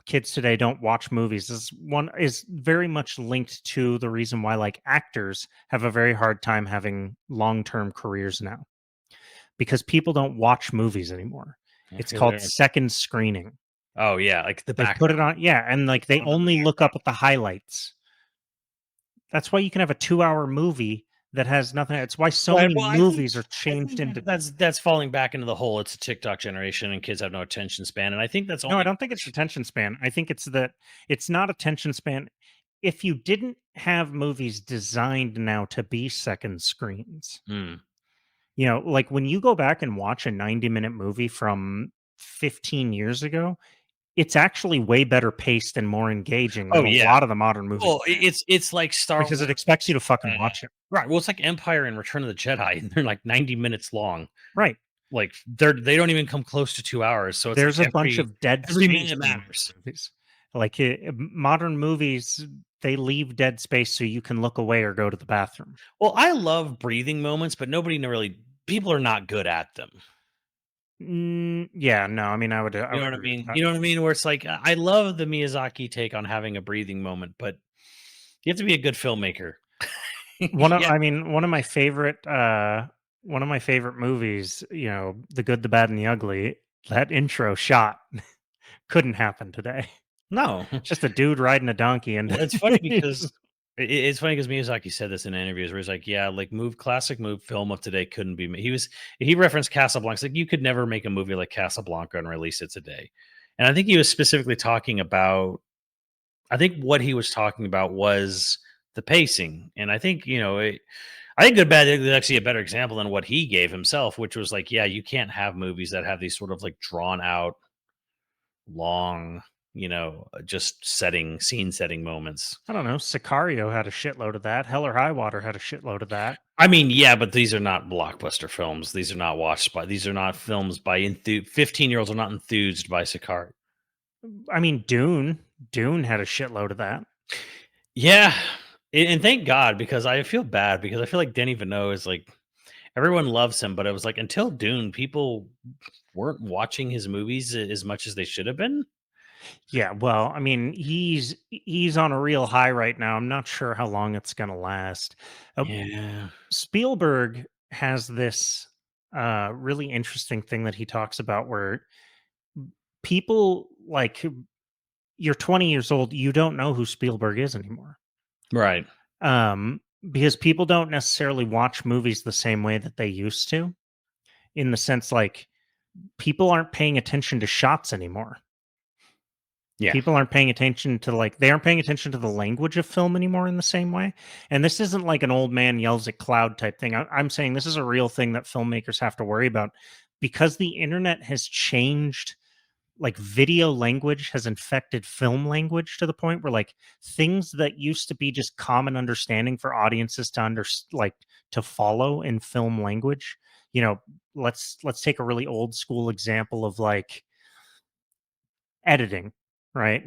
kids today don't watch movies is very much linked to the reason why like actors have a very hard time having long-term careers now because people don't watch movies anymore. It's Because called second screening. oh yeah, like the They put it background. on, yeah, and like they On the only look up background. at the highlights. That's why you can have a 2-hour movie that has nothing. It's why so Right, many well, movies are I changed think into. that's falling back into the hole. It's a TikTok generation, and kids have no attention span. And I think that's No, I only don't think it's attention span. I think it's that it's not attention span. If you didn't have movies designed now to be second screens, Hmm. like when you go back and watch a 90-minute movie from 15 years ago, it's actually way better paced and more engaging Oh than a yeah. lot of the modern movies Well, it's like Star because Wars. it expects you to fucking watch it. Right. Well, it's like Empire and Return of the Jedi, and they're like 90 minutes long. Right. Like they don't even come close to 2 hours. So it's There's like a bunch of dead every space minute in modern matters. movies. Like modern movies, they leave dead space so you can look away or go to the bathroom. Well, I love breathing moments, but people are not good at them. Yeah, no, I mean, I You know would what I agree with mean? that. You know what I mean? Where it's like I love the Miyazaki take on having a breathing moment, but you have to be a good filmmaker. Yeah. One of my favorite movies, The Good, the Bad, and the Ugly. That intro shot couldn't happen today. No. Just a dude riding a donkey, and Well, it's funny because it's funny because Miyazaki said this in interviews where he's like, "Yeah, like classic move film of today couldn't be made." He referenced Casablanca. Like you could never make a movie like Casablanca and release it today. And I think he was specifically talking about. I think what he was talking about was the pacing, and I think I think Good Bad Ugly is actually a better example than what he gave himself, which was like, yeah, you can't have movies that have these sort of like drawn out, long, just scene setting moments. I don't know. Sicario had a shitload of that. Hell or High Water had a shitload of that. I mean, yeah, but these are not blockbuster films. These are not these are not films by 15-year-olds are not enthused by Sicario. I mean, Dune had a shitload of that. Yeah. And thank God, because I feel bad because I feel like Denis Villeneuve is like, everyone loves him, but it was like until Dune, people weren't watching his movies as much as they should have been. Yeah, well, I mean, he's on a real high right now. I'm not sure how long it's going to last. Yeah. Spielberg has this really interesting thing that he talks about where people like you're 20 years old, you don't know who Spielberg is anymore. Right. Because people don't necessarily watch movies the same way that they used to, in the sense like people aren't paying attention to shots anymore. Yeah. People aren't paying attention to they aren't paying attention to the language of film anymore in the same way. And this isn't like an old man yells at cloud type thing. I'm saying this is a real thing that filmmakers have to worry about because the internet has changed. Like video language has infected film language to the point where like things that used to be just common understanding for audiences to to follow in film language. Let's take a really old school example of like editing, right?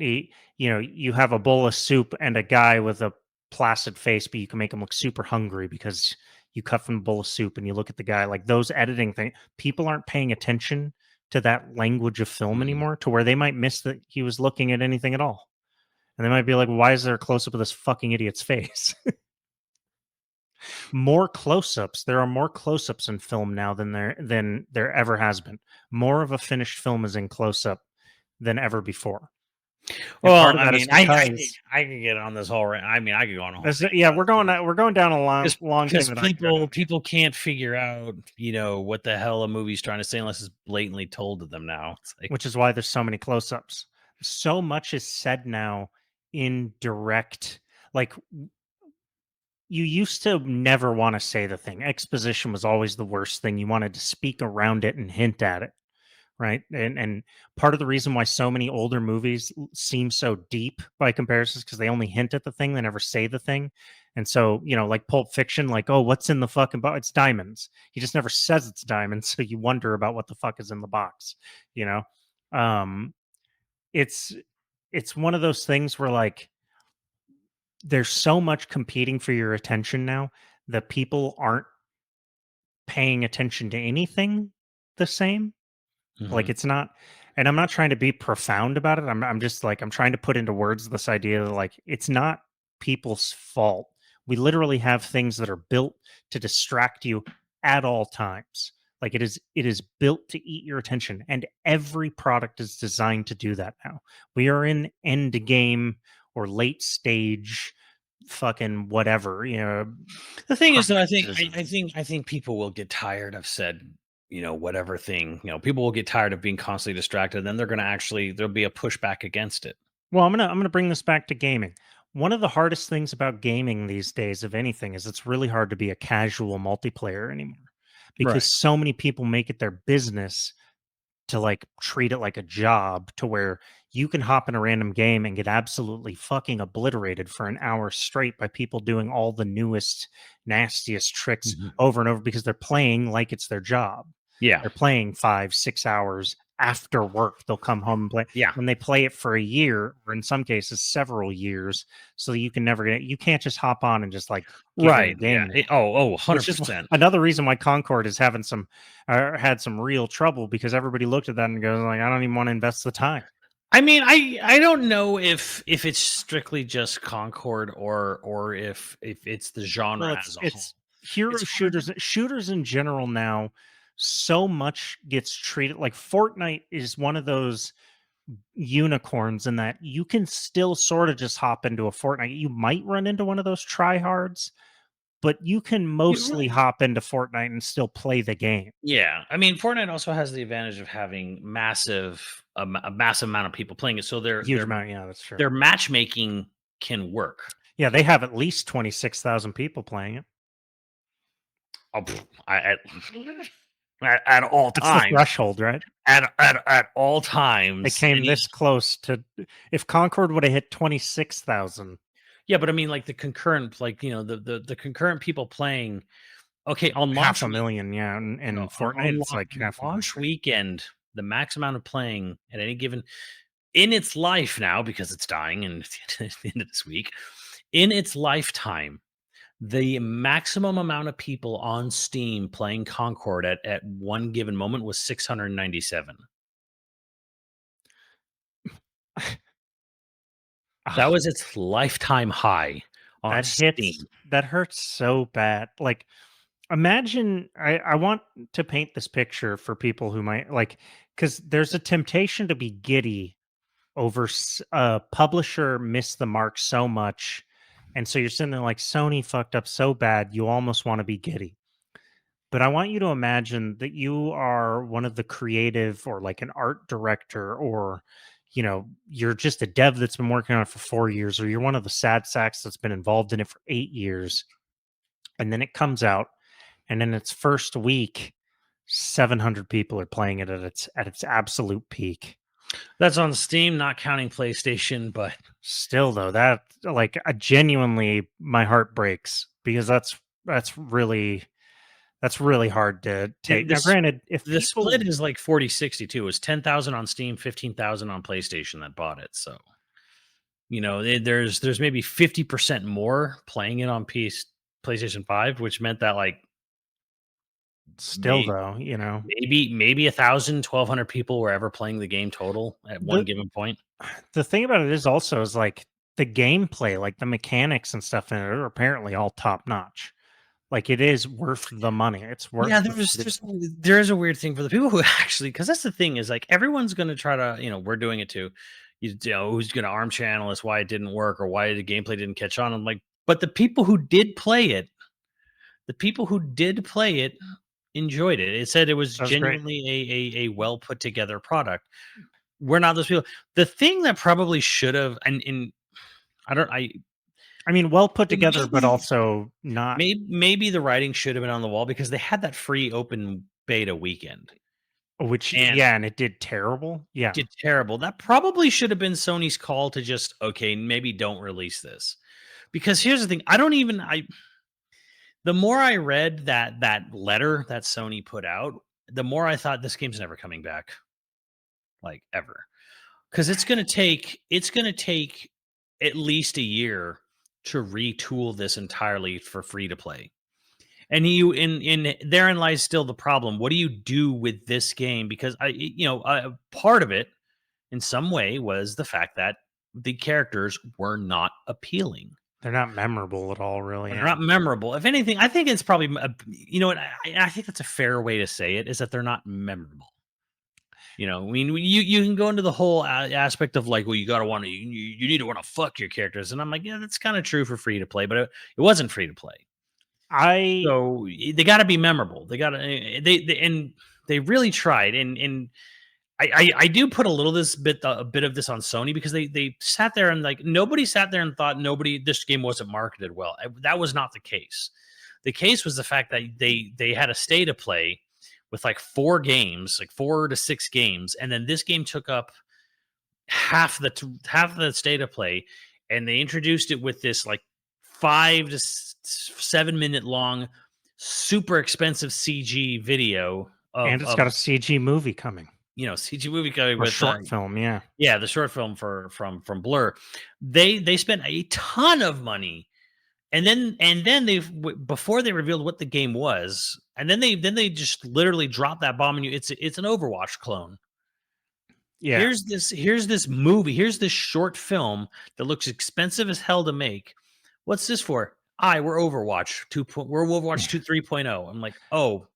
You have a bowl of soup and a guy with a placid face, but you can make him look super hungry because you cut from a bowl of soup and you look at the guy. Like those editing things, people aren't paying attention to that language of film anymore, to where they might miss that he was looking at anything at all. And they might be like, why is there a close up of this fucking idiot's face? More close-ups. There are more close-ups in film now than there ever has been. More of a finished film is in close-up than ever before. And Well, part of I that mean, is because I can get on this whole. I mean, I could go on a whole. yeah, we're going down a long thing because that I could go down. people can't figure out, what the hell a movie's trying to say unless it's blatantly told to them now. It's like, Which is why there's so many close-ups. So much is said now in direct, like you used to never want to say the thing. Exposition was always the worst thing. You wanted to speak around it and hint at it, right? And part of the reason why so many older movies seem so deep by comparison is because they only hint at the thing, they never say the thing. And so, like Pulp Fiction, like, oh, what's in the fucking box? It's diamonds. He just never says it's diamonds, so you wonder about what the fuck is in the box. You know, um, it's it's one of those things where like there's so much competing for your attention now that people aren't paying attention to anything the same. Like mhm. it's not, and I'm not trying to be profound about it. I'm just like I'm trying to put into words this idea that like it's not people's fault. We literally have things that are built to distract you at all times. Like it is built to eat your attention, and every product is designed to do that now. We are in end game or late stage fucking whatever, The thing is, though, crisis. I think people will get tired of said, whatever thing. People will get tired of being constantly distracted. And then they're going to there'll be a pushback against it. Well, I'm gonna bring this back to gaming. One of the hardest things about gaming these days, of anything, is it's really hard to be a casual multiplayer anymore because Right. so many people make it their business to like treat it like a job, to where you can hop in a random game and get absolutely fucking obliterated for an hour straight by people doing all the newest, nastiest tricks Mhm. over and over because they're playing like it's their job. Yeah. They're playing 5, 6 hours after work. They'll come home and play. Yeah. And they play it for a year, or in some cases, several years. So you can never you can't just hop on and just like give them a Right. game. Yeah. Oh, Which is 100%. another reason why Concord is having had some real trouble, because everybody looked at that and goes like, I don't even want to invest the time. I mean, I don't know if it's strictly just Concord or if it's the genre Well, as a whole. it's hero It's hard to- shooters in general now. So much gets treated like Fortnite is one of those unicorns in that you can still sort of just hop into a Fortnite. You might run into one of those tryhards, but you can mostly hop into Fortnite and still play the game. Yeah, I mean, Fortnite also has the advantage of having a massive amount of people playing it, so Huge amount, yeah, that's true. their matchmaking can work. Yeah, they have at least 26,000 people playing it. Oh, at all That's the times, threshold, right? at all It times, came and this close to if Concord would have hit 26,000, yeah, but I mean, like the concurrent, like the concurrent people playing. Okay, on half launch a week, million, yeah, no, and Fortnite, it's like on half a million. launch weekend, the max amount of playing at any given in its life now because it's dying and at the end of this week, in its lifetime, the maximum amount of people on Steam playing Concord at one given moment was 697. That Ugh, was its lifetime high on Steam. that hurts so bad. Like, imagine I want to paint this picture for people who might like, because there's a temptation to be giddy over a publisher missed the mark so much, and so you're sitting there like Sony fucked up so bad you almost want to be giddy. But I want you to imagine that you are one of the creative or like an art director, or you're just a dev that's been working on it for 4 years, or you're one of the sad sacks that's been involved in it for 8 years, and then it comes out, and in its first week 700 people are playing it at its absolute peak. That's on Steam, not counting PlayStation, but Still though, that like genuinely my heart breaks, because that's really hard to the, take. the, Now s- granted, if the split people is like 40-60 too. It was 10,000 on Steam, 15,000 on PlayStation that bought it. So, there's maybe 50% more playing it on PlayStation 5, which meant that like still may, though, maybe 1,000, 1,200 people were ever playing the game total at one the given point. the thing about it is also is like the gameplay, like the mechanics and stuff in it are apparently all top notch. Like it is worth the money. It's Yeah, worth the there is a weird thing for the people who actually, because that's the thing is like everyone's going to try to, we're doing it too. Who's going to arm channel us why it didn't work or why the gameplay didn't catch on. I'm like, but the people who did play it, enjoyed it. It said it was that was great. genuinely a well put together product. We're not those people. The thing that probably should have, and I don't, I mean, well put together, but maybe also not, maybe the writing should have been on the wall because they had that free open beta weekend which and yeah, and it did terrible. Yeah. did terrible. That probably should have been Sony's call to just okay, maybe don't release this. Because here's the thing, I the more I read that letter that Sony put out, the more I thought this game's never coming back, like ever. Because it's going to take at least a year to retool this entirely for free to play. And in therein lies still the problem. What do you do with this game? Because part of it in some way was the fact that the characters were not appealing. They're not memorable at all, really. They're Yeah. not memorable. If anything, I think it's probably what I think that's a fair way to say it is that they're not memorable. I mean, you can go into the whole aspect of like, well, you gotta want to, you need to want to fuck your characters, and I'm like, yeah, that's kind of true for free to play, but it wasn't free to play. I So they got to be memorable. They got to and they really tried. And I do put a bit of this on Sony because they sat there and like nobody sat there and thought this game wasn't marketed well. That was not the case. The case was the fact that they had a state of play with like 4 games, like 4 to 6 games, and then this game took up half the state of play, and they introduced it with this like 5 to 7 minute long, super expensive CG video and it's of got a CG movie coming, CG movie coming or with short film. Yeah. the short film from Blur. They spent a ton of money, and then before they revealed what the game was, and then they just literally dropped that bomb on you. It's an Overwatch clone. Yeah. Here's this movie, here's this short film that looks expensive as hell to make. What's this for? We're Overwatch 2. We're Overwatch 2 3.0. I'm like, oh,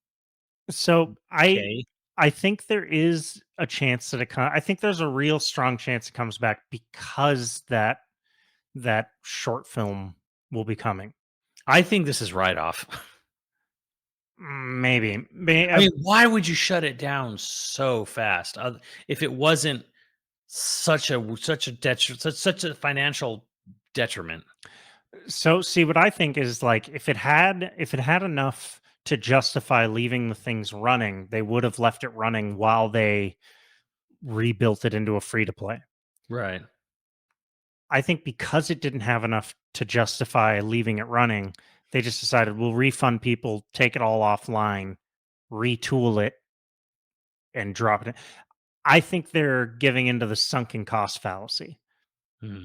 So okay. I think there is a chance that I think there's a real strong chance it comes back, because that short film will be coming. I think this is right off. Maybe. I mean, why would you shut it down so fast if it wasn't such a financial detriment? So see, what I think is like if it had enough to justify leaving the things running, they would have left it running while they rebuilt it into a free to play. Right. I think because it didn't have enough to justify leaving it running, they just decided we'll refund people, take it all offline, retool it, and drop it in. I think they're giving into the sunken cost fallacy. Hmm.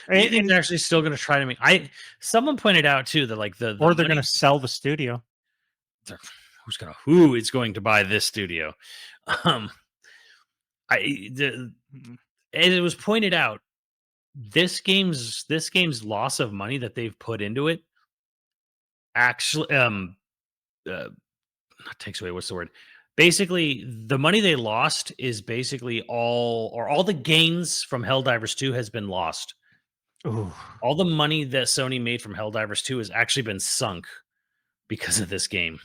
Do you think And they're actually still going to try to make? Someone pointed out too that like the or they're money going to sell the studio. who is going to buy this studio? Um, Mhm. it was pointed out this game's loss of money that they've put into it actually uh, not takes away, what's the word? Basically, the money they lost is basically all the gains from Helldivers 2 has been lost. Ooh. All the money that Sony made from Helldivers 2 has actually been sunk because of this game.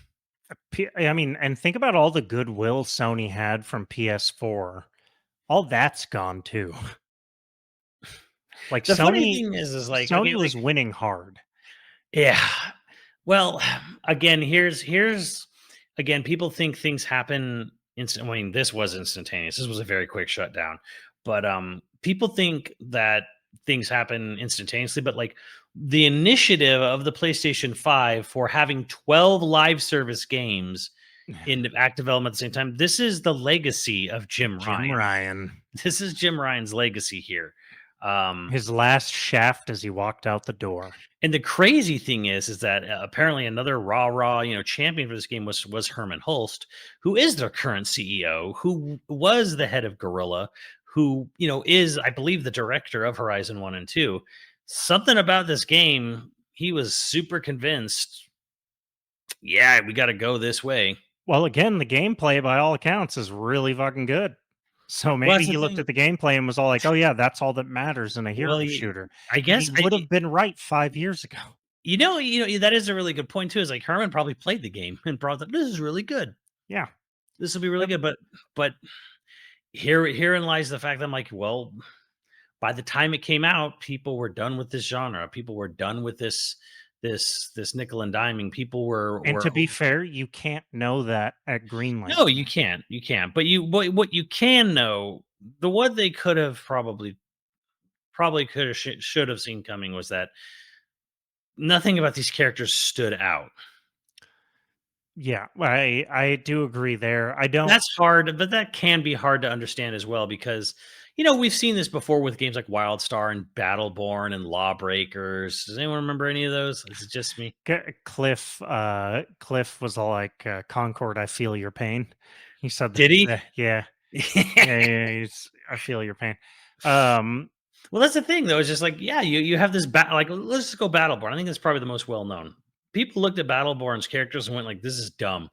I mean, and think about all the goodwill Sony had from PS4. All that's gone too. Like The funny Sony thing is like, Sony okay, like, was winning hard. yeah. Well, again, here's again, people think things happen instant. I mean, this was instantaneous. This was a very quick shutdown. But people think that things happen instantaneously, but like the initiative of the PlayStation 5 for having 12 live service games in active development at the same time, this is the legacy of Jim Jim Ryan. Ryan. This is Jim Ryan's legacy here. His last shaft as he walked out the door. And the crazy thing is that apparently another rah champion for this game was Herman Hulst, who is their current CEO, who was the head of Gorilla, who is, I believe, the director of Horizon 1 and 2. Something about this game, he was super convinced. Yeah, we got to go this way. Well, again, the gameplay by all accounts is really fucking good. So Well, maybe that's the he looked thing. at the gameplay and was all like, "Oh yeah, that's all that matters in a hero Well, shooter." I And guess he would have been right 5 years ago. that is a really good point too. Is like Herman probably played the game and brought that. This is really good. Yeah. This will be really Yep. good. But herein lies the fact that I'm like, well, by the time it came out, people were done with this genre. People were done with this nickel and diming. People And were to be fair, you can't know that at greenlight. no, you can't. But what you can know, the what they could have probably could have should have seen coming was that nothing about these characters stood out. Yeah, I do agree there. I don't That's hard, but that can be hard to understand as well because we've seen this before with games like WildStar and Battleborn and Lawbreakers. Does anyone remember any of those? Is it just me? Cliff was all like, Concord, I feel your pain. He said Did he? yeah. Yeah, I feel your pain. Um, Well, that's the thing, though. It's just like, yeah, you have this like, let's just go Battleborn. I think that's probably the most well known. People looked at Battleborn's characters and went like, "This is dumb,"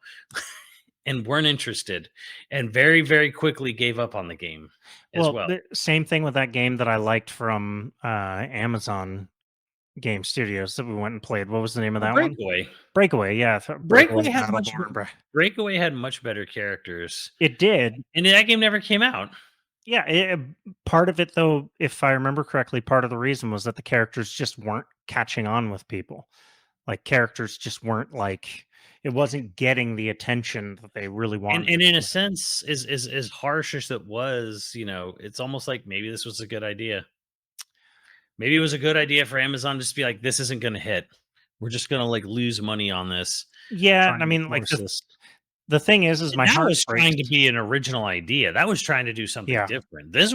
and weren't interested, and very, very quickly gave up on the game as well, well. the same thing with that game that I liked from Amazon Game Studios that we went and played. What was the name of Oh, that one? Breakaway. Breakaway, yeah. Breakaway had much. Battleborn. Breakaway had much better characters, It did. and that game never came out. Yeah, part of it though, if I remember correctly, part of the reason was that the characters just weren't catching on with people. Like characters just weren't like it wasn't getting the attention that they really And wanted. and it in a to. sense, as harsh as it was, it's almost like maybe this was a good idea. Maybe it was a good idea for Amazon to just be like, this isn't going to hit. We're just going to like lose money on this, Yeah, I trying to mean, like force this. the thing is And my that heart was breaks. trying to be an original idea. That was trying to do something Yeah, different. This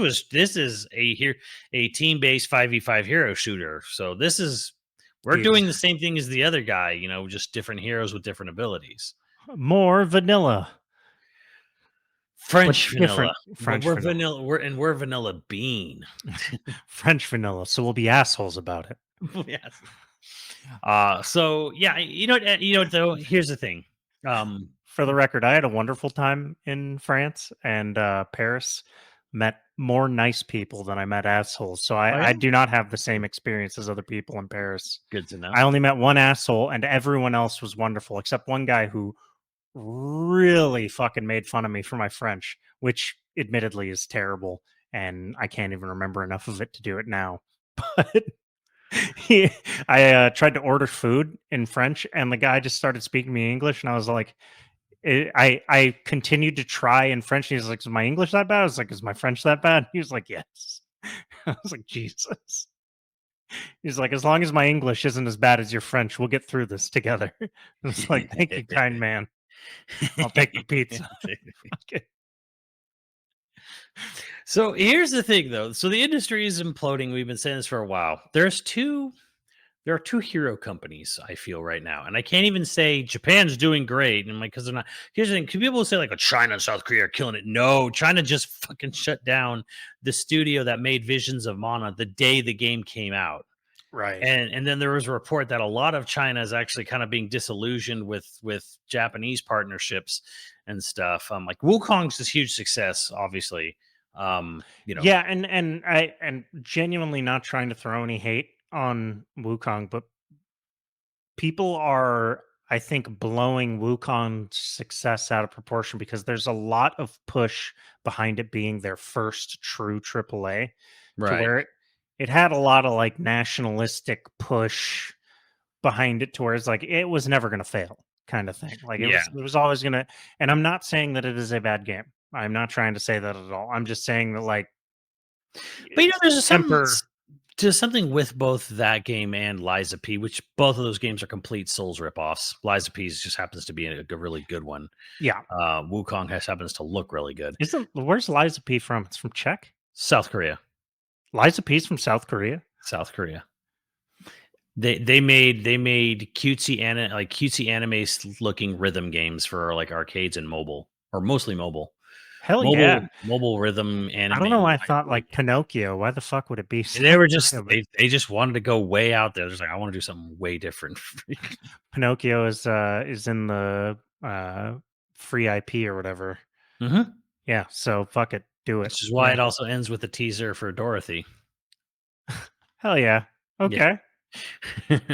is a team based 5v5 hero shooter. So we're geez. doing the same thing as the other guy. Just different heroes with different abilities. More vanilla, but French vanilla. different But French we're vanilla. vanilla. We're vanilla bean. French vanilla. So we'll be assholes about it. Yes. So yeah, what though. Here's the thing. For the record, I had a wonderful time in France and Paris. Met more nice people than I met assholes. So Oh yeah, I do not have the same experience as other people in Paris. good to know. I only met one asshole, and everyone else was wonderful, except one guy who really fucking made fun of me for my French, which admittedly is terrible, and I can't even remember enough of it to do it now. But I tried to order food in French, and the guy just started speaking me English, and I was like, I continued to try in French. And he's like, "Is my English that bad?" I was like, "Is my French that bad?" He was like, "Yes." I was like, "Jesus." He's like, "As long as my English isn't as bad as your French, we'll get through this together." I was like, "Thank you, kind man. I'll take the pizza." Okay. So here's the thing, though. So the industry is imploding. We've been saying this for a while. There are two hero companies I feel right now, and I can't even say Japan's doing great. And like, because they're not. Here's the thing: people say like, China and South Korea are killing it." No, China just fucking shut down the studio that made Visions of Mana the day the game came out. Right. And then there was a report that a lot of China is actually kind of being disillusioned with Japanese partnerships and stuff. Like Wukong's this huge success, obviously. You know, Yeah, and genuinely not trying to throw any hate on Wukong, but people are, I think, blowing Wukong's success out of proportion because there's a lot of push behind it being their first true AAA, to right? where it had a lot of like nationalistic push behind it, to where it's like it was never going to fail, kind of thing. Like Yeah, it was always going to. And I'm not saying that it is a bad game. I'm not trying to say that at all. I'm just saying that like but there's temper. something with both that game and Liza P, which both of those games are complete Souls ripoffs. Liza P just happens to be a really good one. Yeah, Wukong happens to look really good. isn't where's Liza P from? It's from Czech. South Korea, Liza P's from South Korea. South Korea. They made cutesy anime looking rhythm games for like arcades and mobile, or mostly mobile. Hell yeah. Mobile rhythm I anime. don't know why I thought like Pinocchio. Why the fuck would it be And they South were just Korea? But they just wanted to go way out there. They're just like, I want to do something way different. Pinocchio is in the free IP or whatever. Hmm. Yeah, so fuck it, do it. Which is why Yeah. it also ends with a teaser for Dorothy. Hell yeah. Yeah. Okay.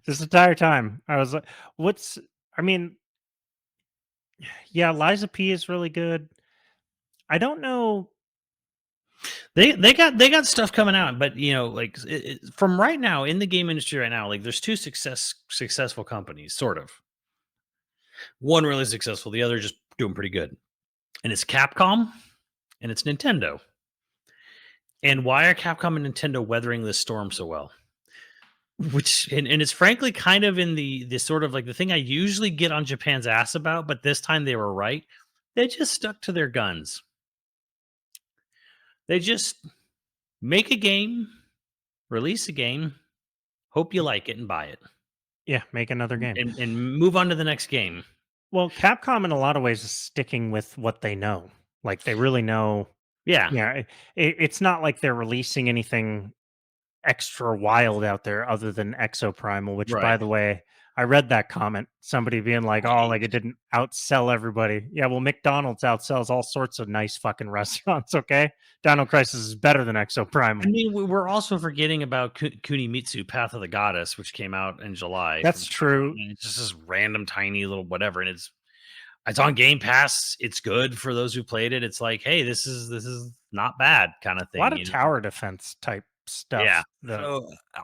This entire time I was like, what's I mean, yeah, Liza P is really good. I don't know. They got stuff coming out, but like from right now in the game industry right now, like there's two successful companies, sort of. One really successful, the other just doing pretty good, and it's Capcom and it's Nintendo. And why are Capcom and Nintendo weathering this storm so well? Which and it's frankly kind of in the sort of like the thing I usually get on Japan's ass about, but this time they were right. They just stuck to their guns. They just make a game, release a game, hope you like it and buy it. Yeah, make another game. And move on to the next game. Well, Capcom in a lot of ways is sticking with what they know. Like they really know. Yeah. Yeah, it's not like they're releasing anything extra wild out there other than Exoprimal, which, by Right. the way, I read that comment. Somebody being like, "Oh, like it didn't outsell everybody." Yeah, well, McDonald's outsells all sorts of nice fucking restaurants. Okay, Dino Crisis is better than Exoprimal. I mean, we're also forgetting about Kunimitsu Path of the Goddess, which came out in July. That's true. It's just this random tiny little whatever, and it's on Game Pass. It's good for those who played it. It's like, hey, this is not bad kind of A lot thing. of tower defense type stuff. Yeah. Though. So,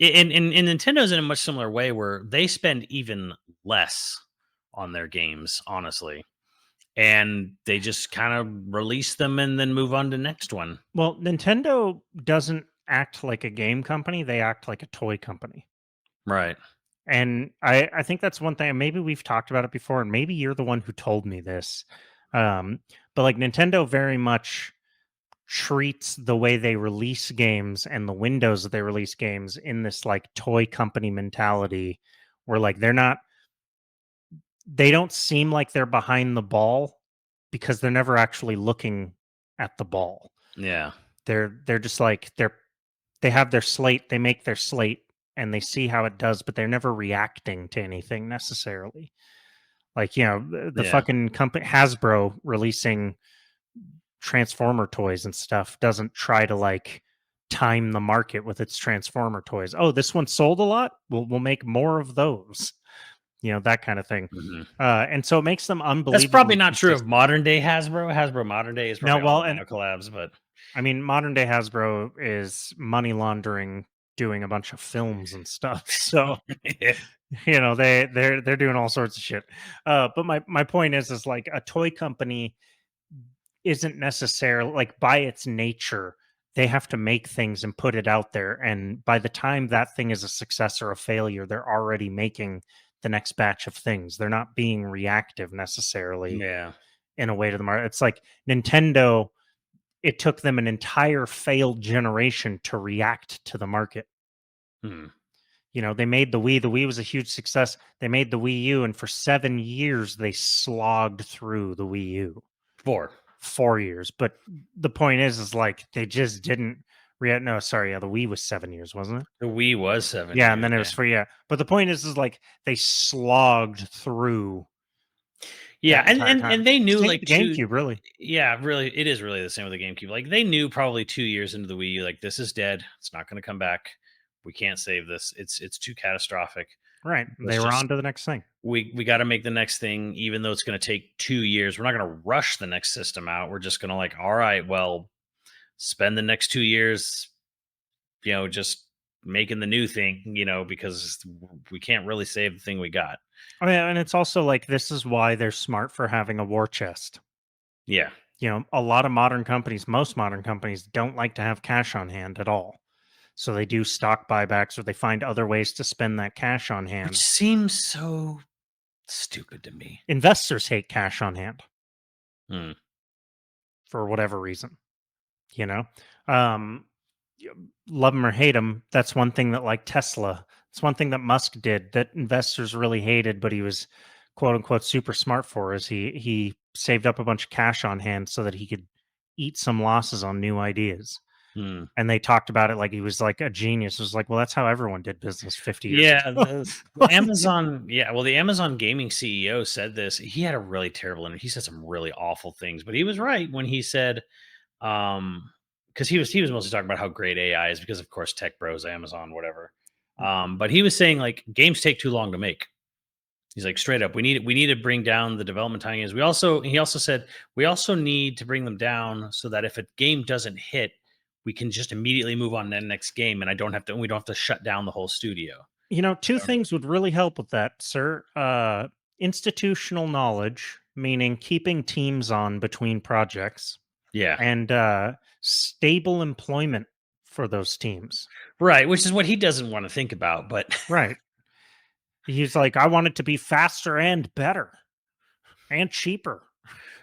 and Nintendo's in a much similar way where they spend even less on their games, honestly, and they just kind of release them and then move on to next one. Well, Nintendo doesn't act like a game company; they act like a toy company. Right. And I think that's one thing. Maybe we've talked about it before, and maybe you're the one who told me this. But like Nintendo very much treats the way they release games and the windows that they release games in this like toy company mentality, where like they don't seem like they're behind the ball because they're never actually looking at the ball. Yeah. They're just like they have their slate, they make their slate and they see how it does, but they're never reacting to anything necessarily. Like, the fucking company Hasbro releasing Transformer toys and stuff doesn't try to like time the market with its Transformer toys. Oh, this one sold a lot. We'll make more of those. That kind of thing. Mm-hmm. And so it makes them unbelievable. That's probably not true of modern day Hasbro. Hasbro modern day is probably no, well, all and collabs, but I mean, modern day Hasbro is money laundering, doing a bunch of films and stuff. So they're doing all sorts of shit. But my point is like a toy company isn't necessarily like by its nature they have to make things and put it out there, and by the time that thing is a success or a failure, they're already making the next batch of things. They're not being reactive necessarily Yeah. in a way to the market. It's like Nintendo, it took them an entire failed generation to react to the market. Hmm. They made the Wii. The Wii was a huge success. They made the Wii U, and for 7 years they slogged through the Wii U. 4. 4 years. But the point is like they just didn't react. No, sorry, yeah, the Wii was 7 years, wasn't it? The Wii was 7 Yeah, and years. then it was for yeah. But the point is like they slogged through Yeah, that entire time. and they knew Same with like the 2. GameCube, really. Yeah, really, it is really the same with the GameCube. Like they knew probably 2 years into the Wii U, like this is dead. It's not going to come back. We can't save this. It's too catastrophic. Right. Let's They were just on to the next thing. we got to make the next thing, even though it's going to take 2 years. We're not going to rush the next system out. We're just going to like, all right, well, spend the next 2 years, just making the new thing, because we can't really save the thing we got. Oh yeah, and it's also like this is why they're smart for having a war chest. Yeah. A lot of modern companies, most modern companies, don't like to have cash on hand at all. So they do stock buybacks or they find other ways to spend that cash on Which hand. seems so stupid to me. Investors hate cash on hand Hmm. for whatever reason, you know? Um, Love them or hate them. That's one thing that, like Tesla, it's one thing that Musk did that investors really hated, but he was quote unquote super smart for is he saved up a bunch of cash on hand so that he could eat some losses on new ideas. Hmm. And they talked about it like he was like a genius. It was like, well, that's how everyone did business 50 years Yeah, ago. the Amazon. Yeah, well, the Amazon gaming CEO said this. He had a really terrible, and he said some really awful things, but he was right when he said, because he was mostly talking about how great AI is, because of course tech bros, Amazon, whatever. But he was saying like games take too long to make. He's like straight up, we need to bring down the development time. He also said we also need to bring them down so that if a game doesn't hit, we can just immediately move on to the next game, and we don't have to shut down the whole studio. Two So, things would really help with that, sir. Institutional knowledge, meaning keeping teams on between projects, yeah, and stable employment for those teams. right. Which is what he doesn't want to think about, but Right. He's like, I want it to be faster and better and cheaper.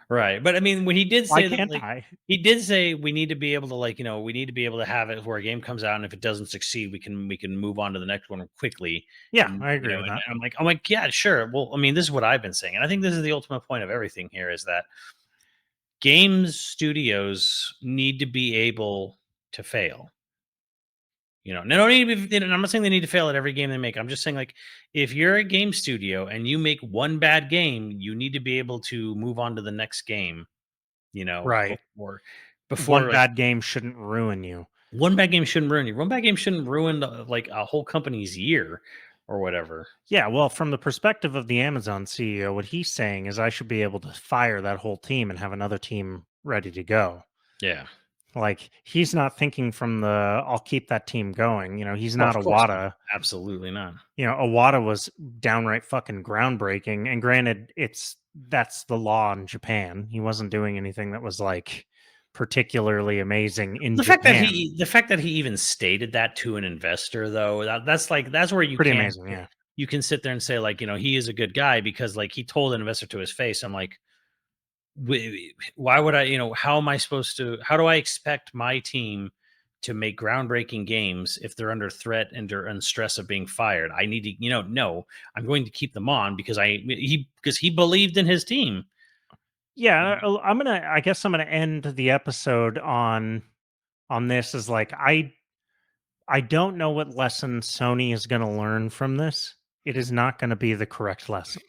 right. But I mean, when he did Why say that, can't like I? he did say we need to be able to we need to be able to have it where a game comes out, and if it doesn't succeed, we can move on to the next one quickly. Yeah, And I agree with and that. I'm like, yeah, sure. Well, I mean, this is what I've been saying, and I think this is the ultimate point of everything here is that games studios need to be able to fail. They don't need to be. I'm not saying they need to fail at every game they make. I'm just saying, like, if you're a game studio and you make one bad game, you need to be able to move on to the next game. Right. Before One like bad game shouldn't ruin you. one bad game shouldn't ruin you. One bad game shouldn't ruin like a whole company's year or whatever. Yeah, well, from the perspective of the Amazon CEO, what he's saying is I should be able to fire that whole team and have another team ready to go. Yeah. Like he's not thinking from the I'll keep that team going. He's Well, not of course not. Iwata. Absolutely not. Iwata was downright fucking groundbreaking. And granted, that's the law in Japan. He wasn't doing anything that was like particularly amazing in Japan. The fact that he even stated that to an investor, though, that's where Pretty amazing, yeah. you can sit there and say, like, he is a good guy, because like he told an investor to his face. I'm like, why would I, how do I expect my team to make groundbreaking games if they're under threat and stress of being fired? I need to, no, I'm going to keep them on because he believed in his team. Yeah, I guess I'm gonna end the episode on this is like I don't know what lesson Sony is gonna learn from this. It is not gonna be the correct lesson.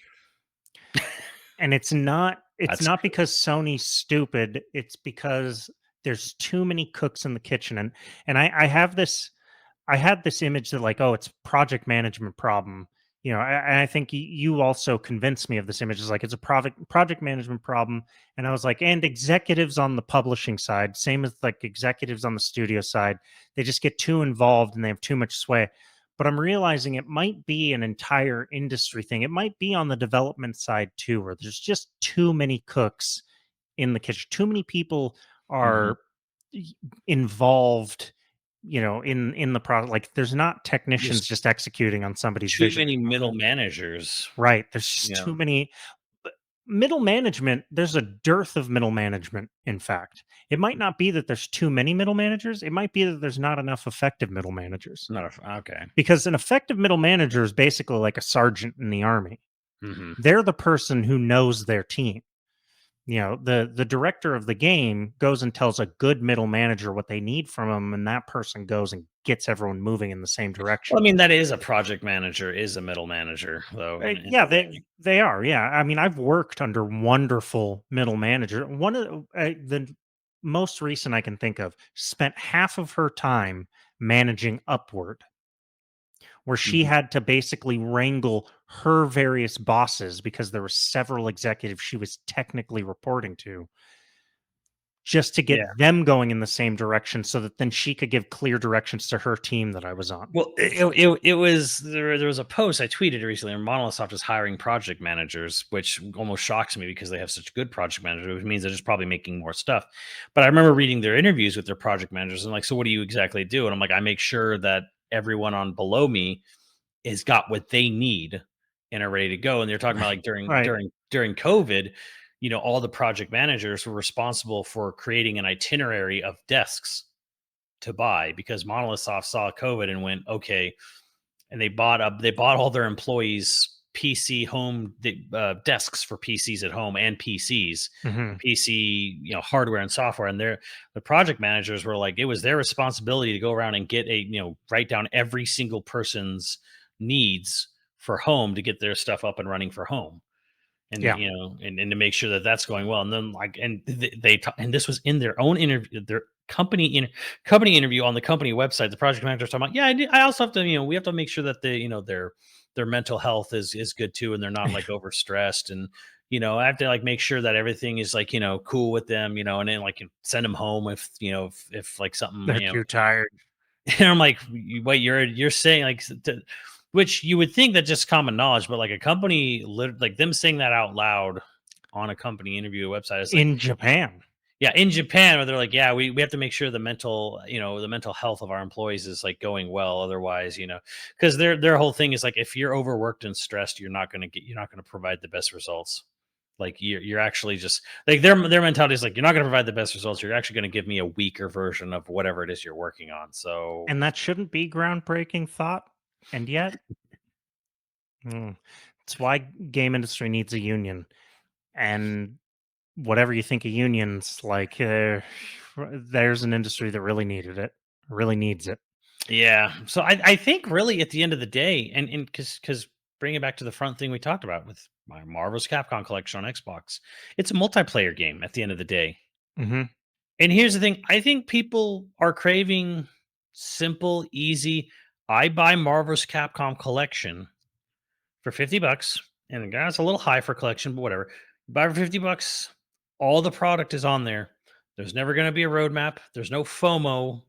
And it's not That's because Sony's stupid, it's because there's too many cooks in the kitchen. And I had this image that like, oh, it's project management problem. you know, I think you also convinced me of this image. Is like it's a project management problem, and I was like, and executives on the publishing side, same as like executives on the studio side, they just get too involved and they have too much sway. But I'm realizing it might be an entire industry thing. It might be on the development side too, where there's just too many cooks in the kitchen. Too many people Mhm. are y- involved, in the product. Like there's not technicians There's just executing on somebody's too vision. many middle managers. Right. There's just Yeah. too many middle management. There's a dearth of middle management, in fact. It might not be that there's too many middle managers. It might be that there's not enough effective middle managers. Not okay. Because an effective middle manager is basically like a sergeant in the army. Mhm. They're the person who knows their team. The director of the game goes and tells a good middle manager what they need from them, and that person goes and gets everyone moving in the same Well, I direction. mean, that is a project manager, is a middle manager, though, in Yeah, a way. they are. Yeah, I mean, I've worked under wonderful middle manager. One of the most recent I can think of spent half of her time managing upward, where she Mhm. had to basically wrangle her various bosses because there were several executives she was technically reporting to, just to Yeah. get them going in the same direction so that then she could give clear directions to her team that I was on. Well, it was there was a post I tweeted recently, and Monolith is hiring project managers, which almost shocks me because they have such good project managers, which means they're just probably making more stuff. But I remember reading their interviews with their project managers and like, so what do you exactly do? And I'm like, I make sure that everyone on below me has got what they need and are ready to go. And they're talking about like Right. during COVID, all the project managers were responsible for creating an itinerary of desks to buy because Monolith Soft saw COVID and went, okay, and they bought all their employees PC home desks for PCs at home and PCs, Mhm. PC hardware and software, and the project managers were like it was their responsibility to go around and get write down every single person's needs for home to get their stuff up and running for home and Yeah. and to make sure that that's going well. And then like and and this was in their own interview, their company interview on the company website. The project manager was talking about, yeah, I also have to we have to make sure that their mental health is good too, and they're not like overstressed. And I have to like make sure that everything is like cool with them, and then like send them home if if like something They're too tired. and I'm like, wait, you're saying like, which you would think that just common knowledge, but like a company, like them saying that out loud on a company interview website, it's like, In Japan. yeah, in Japan, where they're like, yeah, we have to make sure the mental health of our employees is like going well. Otherwise, because their whole thing is like, if you're overworked and stressed, you're not going to provide the best results. Like you're actually just like their mentality is like you're not going to provide the best results. You're actually going to give me a weaker version of whatever it is you're working on. So And that shouldn't be groundbreaking thought. And yet, it's why game industry needs a union. And whatever you think of unions, like there's an industry that really needed it, really needs it. yeah, so I think really at the end of the day, and because bring it back to the front thing we talked about with my Marvel's Capcom collection on Xbox, it's a multiplayer game at the end of the day. Hmm. And here's the thing: I think people are craving simple, easy. I buy Marvel's Capcom collection for $50, and again, it's a little high for collection, but whatever. You buy for $50, all the product is on there. There's never going to be a roadmap. There's no FOMO,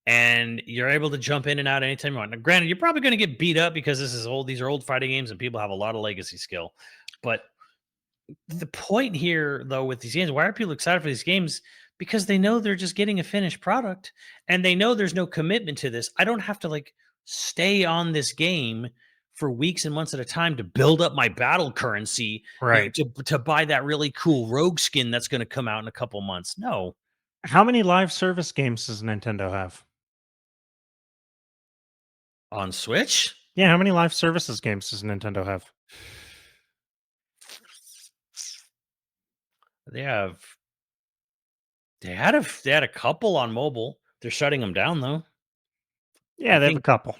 and you're able to jump in and out anytime you want. Now, granted, you're probably going to get beat up because this is old. These are old fighting games, and people have a lot of legacy skill. But the point here, though, with these games, why are people excited for these games? Because they know they're just getting a finished product, and they know there's no commitment to this. I don't have to like stay on this game for weeks and months at a time to build up my battle currency, Right. to buy that really cool rogue skin that's going to come out in a couple months. No, How many live service games does Nintendo have? on Switch. Yeah, how many live services games does Nintendo have? They have they had a couple on mobile. They're shutting them down though. I Yeah, they have a think couple.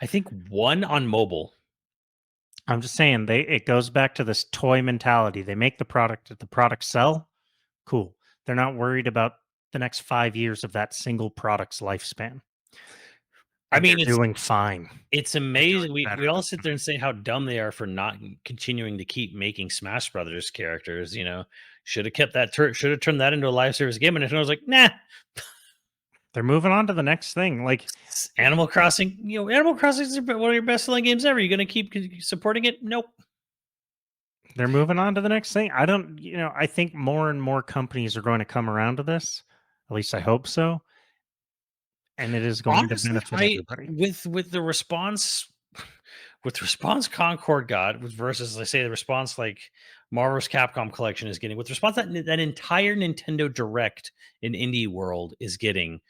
I think one on mobile. I'm just saying it goes back to this toy mentality. They make the product, if the product sell, cool. They're not worried about the next 5 years of that single product's lifespan. I And mean, they're doing fine. it's They're amazing. doing We better we all than sit there and say how dumb they are for not continuing to keep making Smash Brothers characters. Should have kept that. Should have turned that into a live service game. And I was like, nah. they're moving on to the next thing. Like Animal Crossing. Animal Crossing is one of your best selling games ever. You going to keep supporting it? Nope. they're moving on to the next thing. I don't, I think more and more companies are going to come around to this. At least I hope so. And it is going to Honestly, benefit everybody. with the response with the response Concord got versus I say the response like Marvel's Capcom collection is getting, with the response that entire Nintendo Direct in indie world is getting.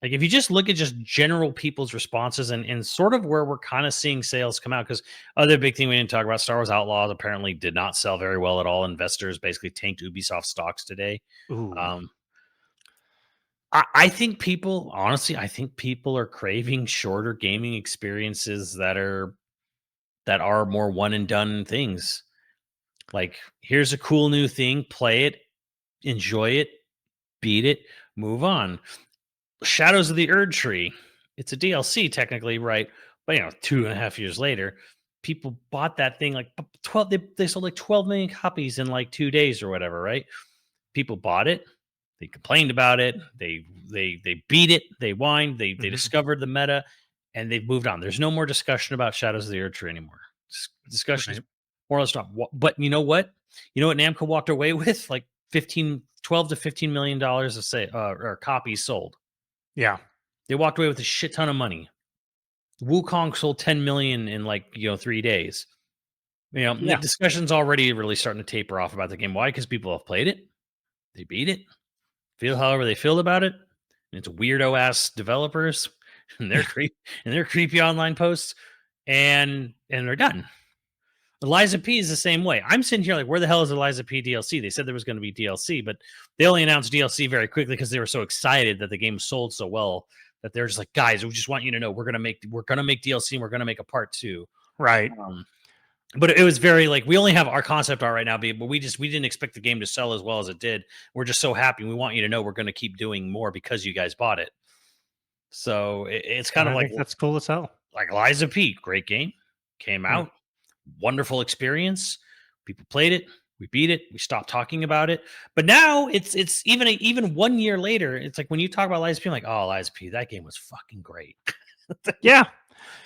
Like, if you just look at just general people's responses and sort of where we're kind of seeing sales come out, because other big thing we didn't talk about, Star Wars Outlaws apparently did not sell very well at all. Investors basically tanked Ubisoft stocks today. Ooh. I think people, honestly, I think people are craving shorter gaming experiences that are more one and done things. Like, here's a cool new thing, play it, enjoy it, beat it, move on. Shadows of the Erd Tree, it's a DLC technically, right? But 2.5 years later, people bought that thing like 12. They sold like 12 million copies in like 2 days or whatever, right? People bought it. They complained about it. They beat it. They whined. They discovered the meta, and they've moved on. There's no more discussion about Shadows of the Erd Tree anymore. Discussion is Right. more or less stopped. But you know what? You know what Namco walked away with? Like 12 to $15 million of say or copies sold. Yeah. They walked away with a shit ton of money. Wukong sold 10 million in 3 days. The Yeah. discussion's already really starting to taper off about the game. Why? Because people have played it, they beat it, feel however they feel about it. And it's weirdo ass developers and their creepy online posts, and they're done. Eliza P is the same way. I'm sitting here like, where the hell is Eliza P DLC? They said there was going to be DLC, but they only announced DLC very quickly because they were so excited that the game sold so well that they're just like, guys, we just want you to know we're gonna make DLC and we're gonna make a part 2. Right. But it was very like, we only have our concept art right now, but we didn't expect the game to sell as well as it did. We're just so happy. We want you to know we're gonna keep doing more because you guys bought it. So it's kind of I like think that's cool as hell. Liza P, great game, came out, wonderful experience. People played it, we beat it, we stopped talking about it. But now it's even 1 year later, it's like when you talk about Liza P, I'm like, oh, Liza P, that game was fucking great. Yeah.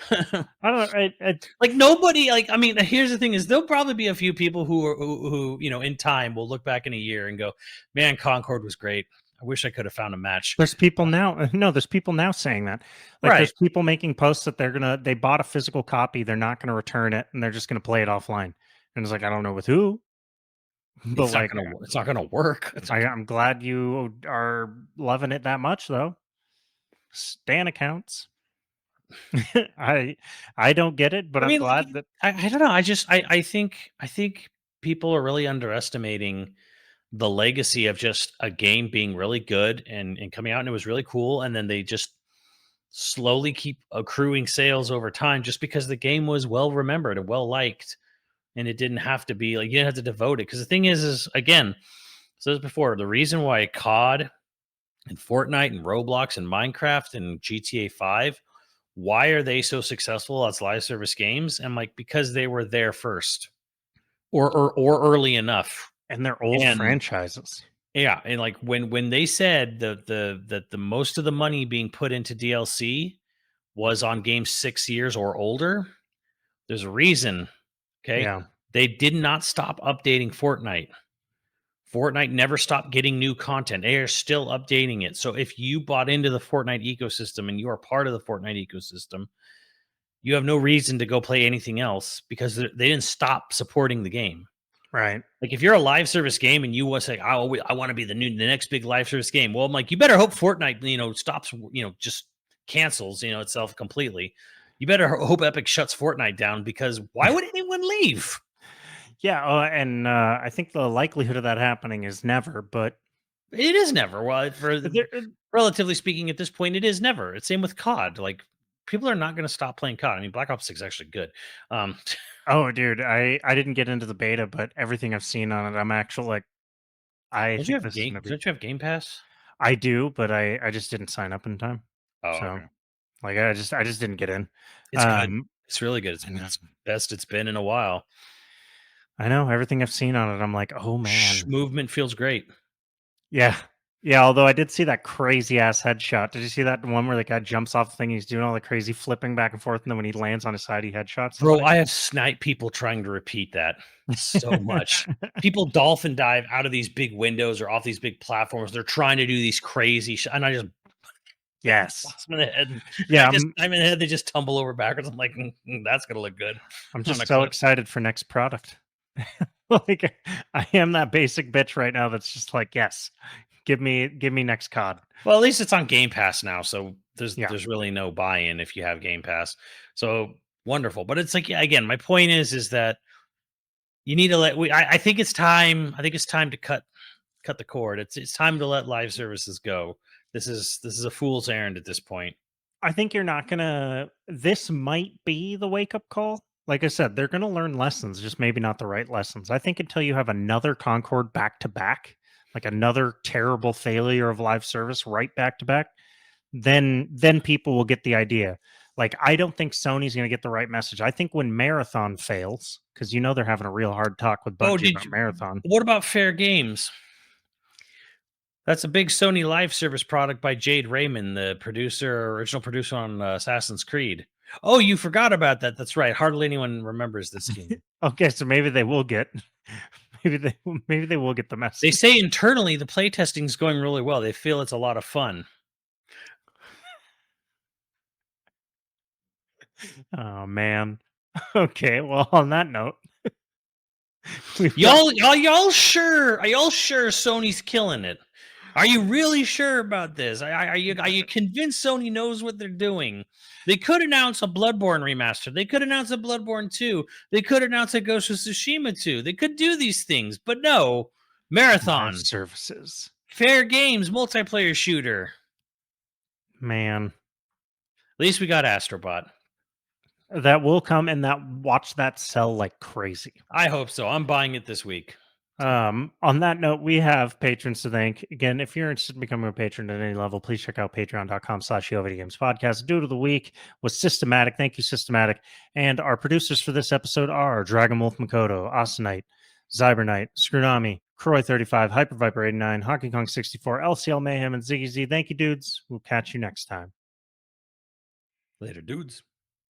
I don't know. Like, nobody, like, I mean, here's the thing: is there'll probably be a few people who in time will look back in a year and go, man, Concord was great. I wish I could have found a match. There's people now. No, there's people now saying that. Like, Right. there's people making posts that they bought a physical copy, they're not going to return it, and they're just going to play it offline. And it's like, I don't know with who, but It's not gonna work. I'm glad you are loving it that much, though. Stan accounts. I don't get it, but I I'm mean, glad that I don't know. I think people are really underestimating the legacy of just a game being really good and coming out, and it was really cool, and then they just slowly keep accruing sales over time just because the game was well remembered and well liked, and it didn't have to be like, you didn't have to devote it. Because the thing is again, says before, the reason why COD and Fortnite and Roblox and Minecraft and GTA 5, why are they so successful as live service games? And like, because they were there first or early enough. and they're old And franchises. yeah, and like when they said that the most of the money being put into DLC was on games 6 years or older, there's a reason. Okay. Yeah. They did not stop updating Fortnite. Fortnite never stopped getting new content. They are still updating it. So if you bought into the Fortnite ecosystem and you are part of the Fortnite ecosystem, you have no reason to go play anything else because they didn't stop supporting the game. Right. Like, if you're a live service game and you want to say, "Oh, I want to be the next big live service game," well, I'm like, you better hope Fortnite, stops, just cancels, itself completely. You better hope Epic shuts Fortnite down, because why would anyone leave? Yeah, and I think the likelihood of that happening is never, but It is never. Well, there, relatively speaking, at this point, it is never. It's same with COD. Like, people are not going to stop playing COD. I mean, Black Ops 6 is actually good. oh, dude, I didn't get into the beta, but everything I've seen on it, I'm actually like, I think this is going to be. Don't you have Game Pass? I do, but I just didn't sign up in time. Oh, So okay. Like I just didn't get in. It's good. It's really good. It's the best it's been in a while. I know everything I've seen on it. I'm like, oh man, Movement feels great. yeah, yeah. Although I did see that crazy ass headshot. Did you see that one where the guy jumps off the thing? He's doing all the crazy flipping back and forth, and then when he lands on his side, he headshots. Bro, I have sniped people trying to repeat that so much. People dolphin dive out of these big windows or off these big platforms. They're trying to do these crazy and I just Yes. box them in the head. Yeah, I'm in the head. They just tumble over backwards. I'm like, that's gonna look good. I'm just so excited for next product. Like I am that basic bitch right now. That's just like, yes, give me next COD. Well, at least it's on Game Pass now, so there's really no buy-in if you have Game Pass. So wonderful. But it's like, yeah, again, my point is that you need to I think it's time. I think it's time to cut the cord. It's time to let live services go. This is a fool's errand at this point. I think you're not gonna. This might be the wake up call. Like I said, they're gonna learn lessons, just maybe not the right lessons. I think until you have another Concord back to back, like another terrible failure of live service right back to back, then people will get the idea. Like I don't think Sony's gonna get the right message. I think when Marathon fails, because they're having a real hard talk with Bungie about Marathon. What about Fair Games? That's a big Sony live service product by Jade Raymond, the original producer on Assassin's Creed. Oh, you forgot about that. That's right. Hardly anyone remembers this game. Okay, so maybe they will get maybe they will get the message. They say internally the playtesting is going really well. They feel it's a lot of fun. Oh man. Okay, well on that note, y'all sure? Are y'all sure Sony's killing it? Are you really sure about this? Are you convinced Sony knows what they're doing? They could announce a Bloodborne remaster. They could announce a Bloodborne 2. They could announce a Ghost of Tsushima 2. They could do these things, but no. Marathon services. Fair Games multiplayer shooter. Man. At least we got Astrobot. That will come and watch that sell like crazy. I hope so. I'm buying it this week. On that note, we have patrons to thank. Again, if you're interested in becoming a patron at any level, please check out patreon.com/YoVideogames podcast. Dude of the week was Systematic. Thank you, Systematic. And our producers for this episode are Dragon Wolf Makoto, Austenite, Zybernite, Scrunami, Croy35, HyperViper89, Hockey Kong 64, LCL Mayhem, and Ziggy Z. Thank you, dudes. We'll catch you next time. Later, dudes.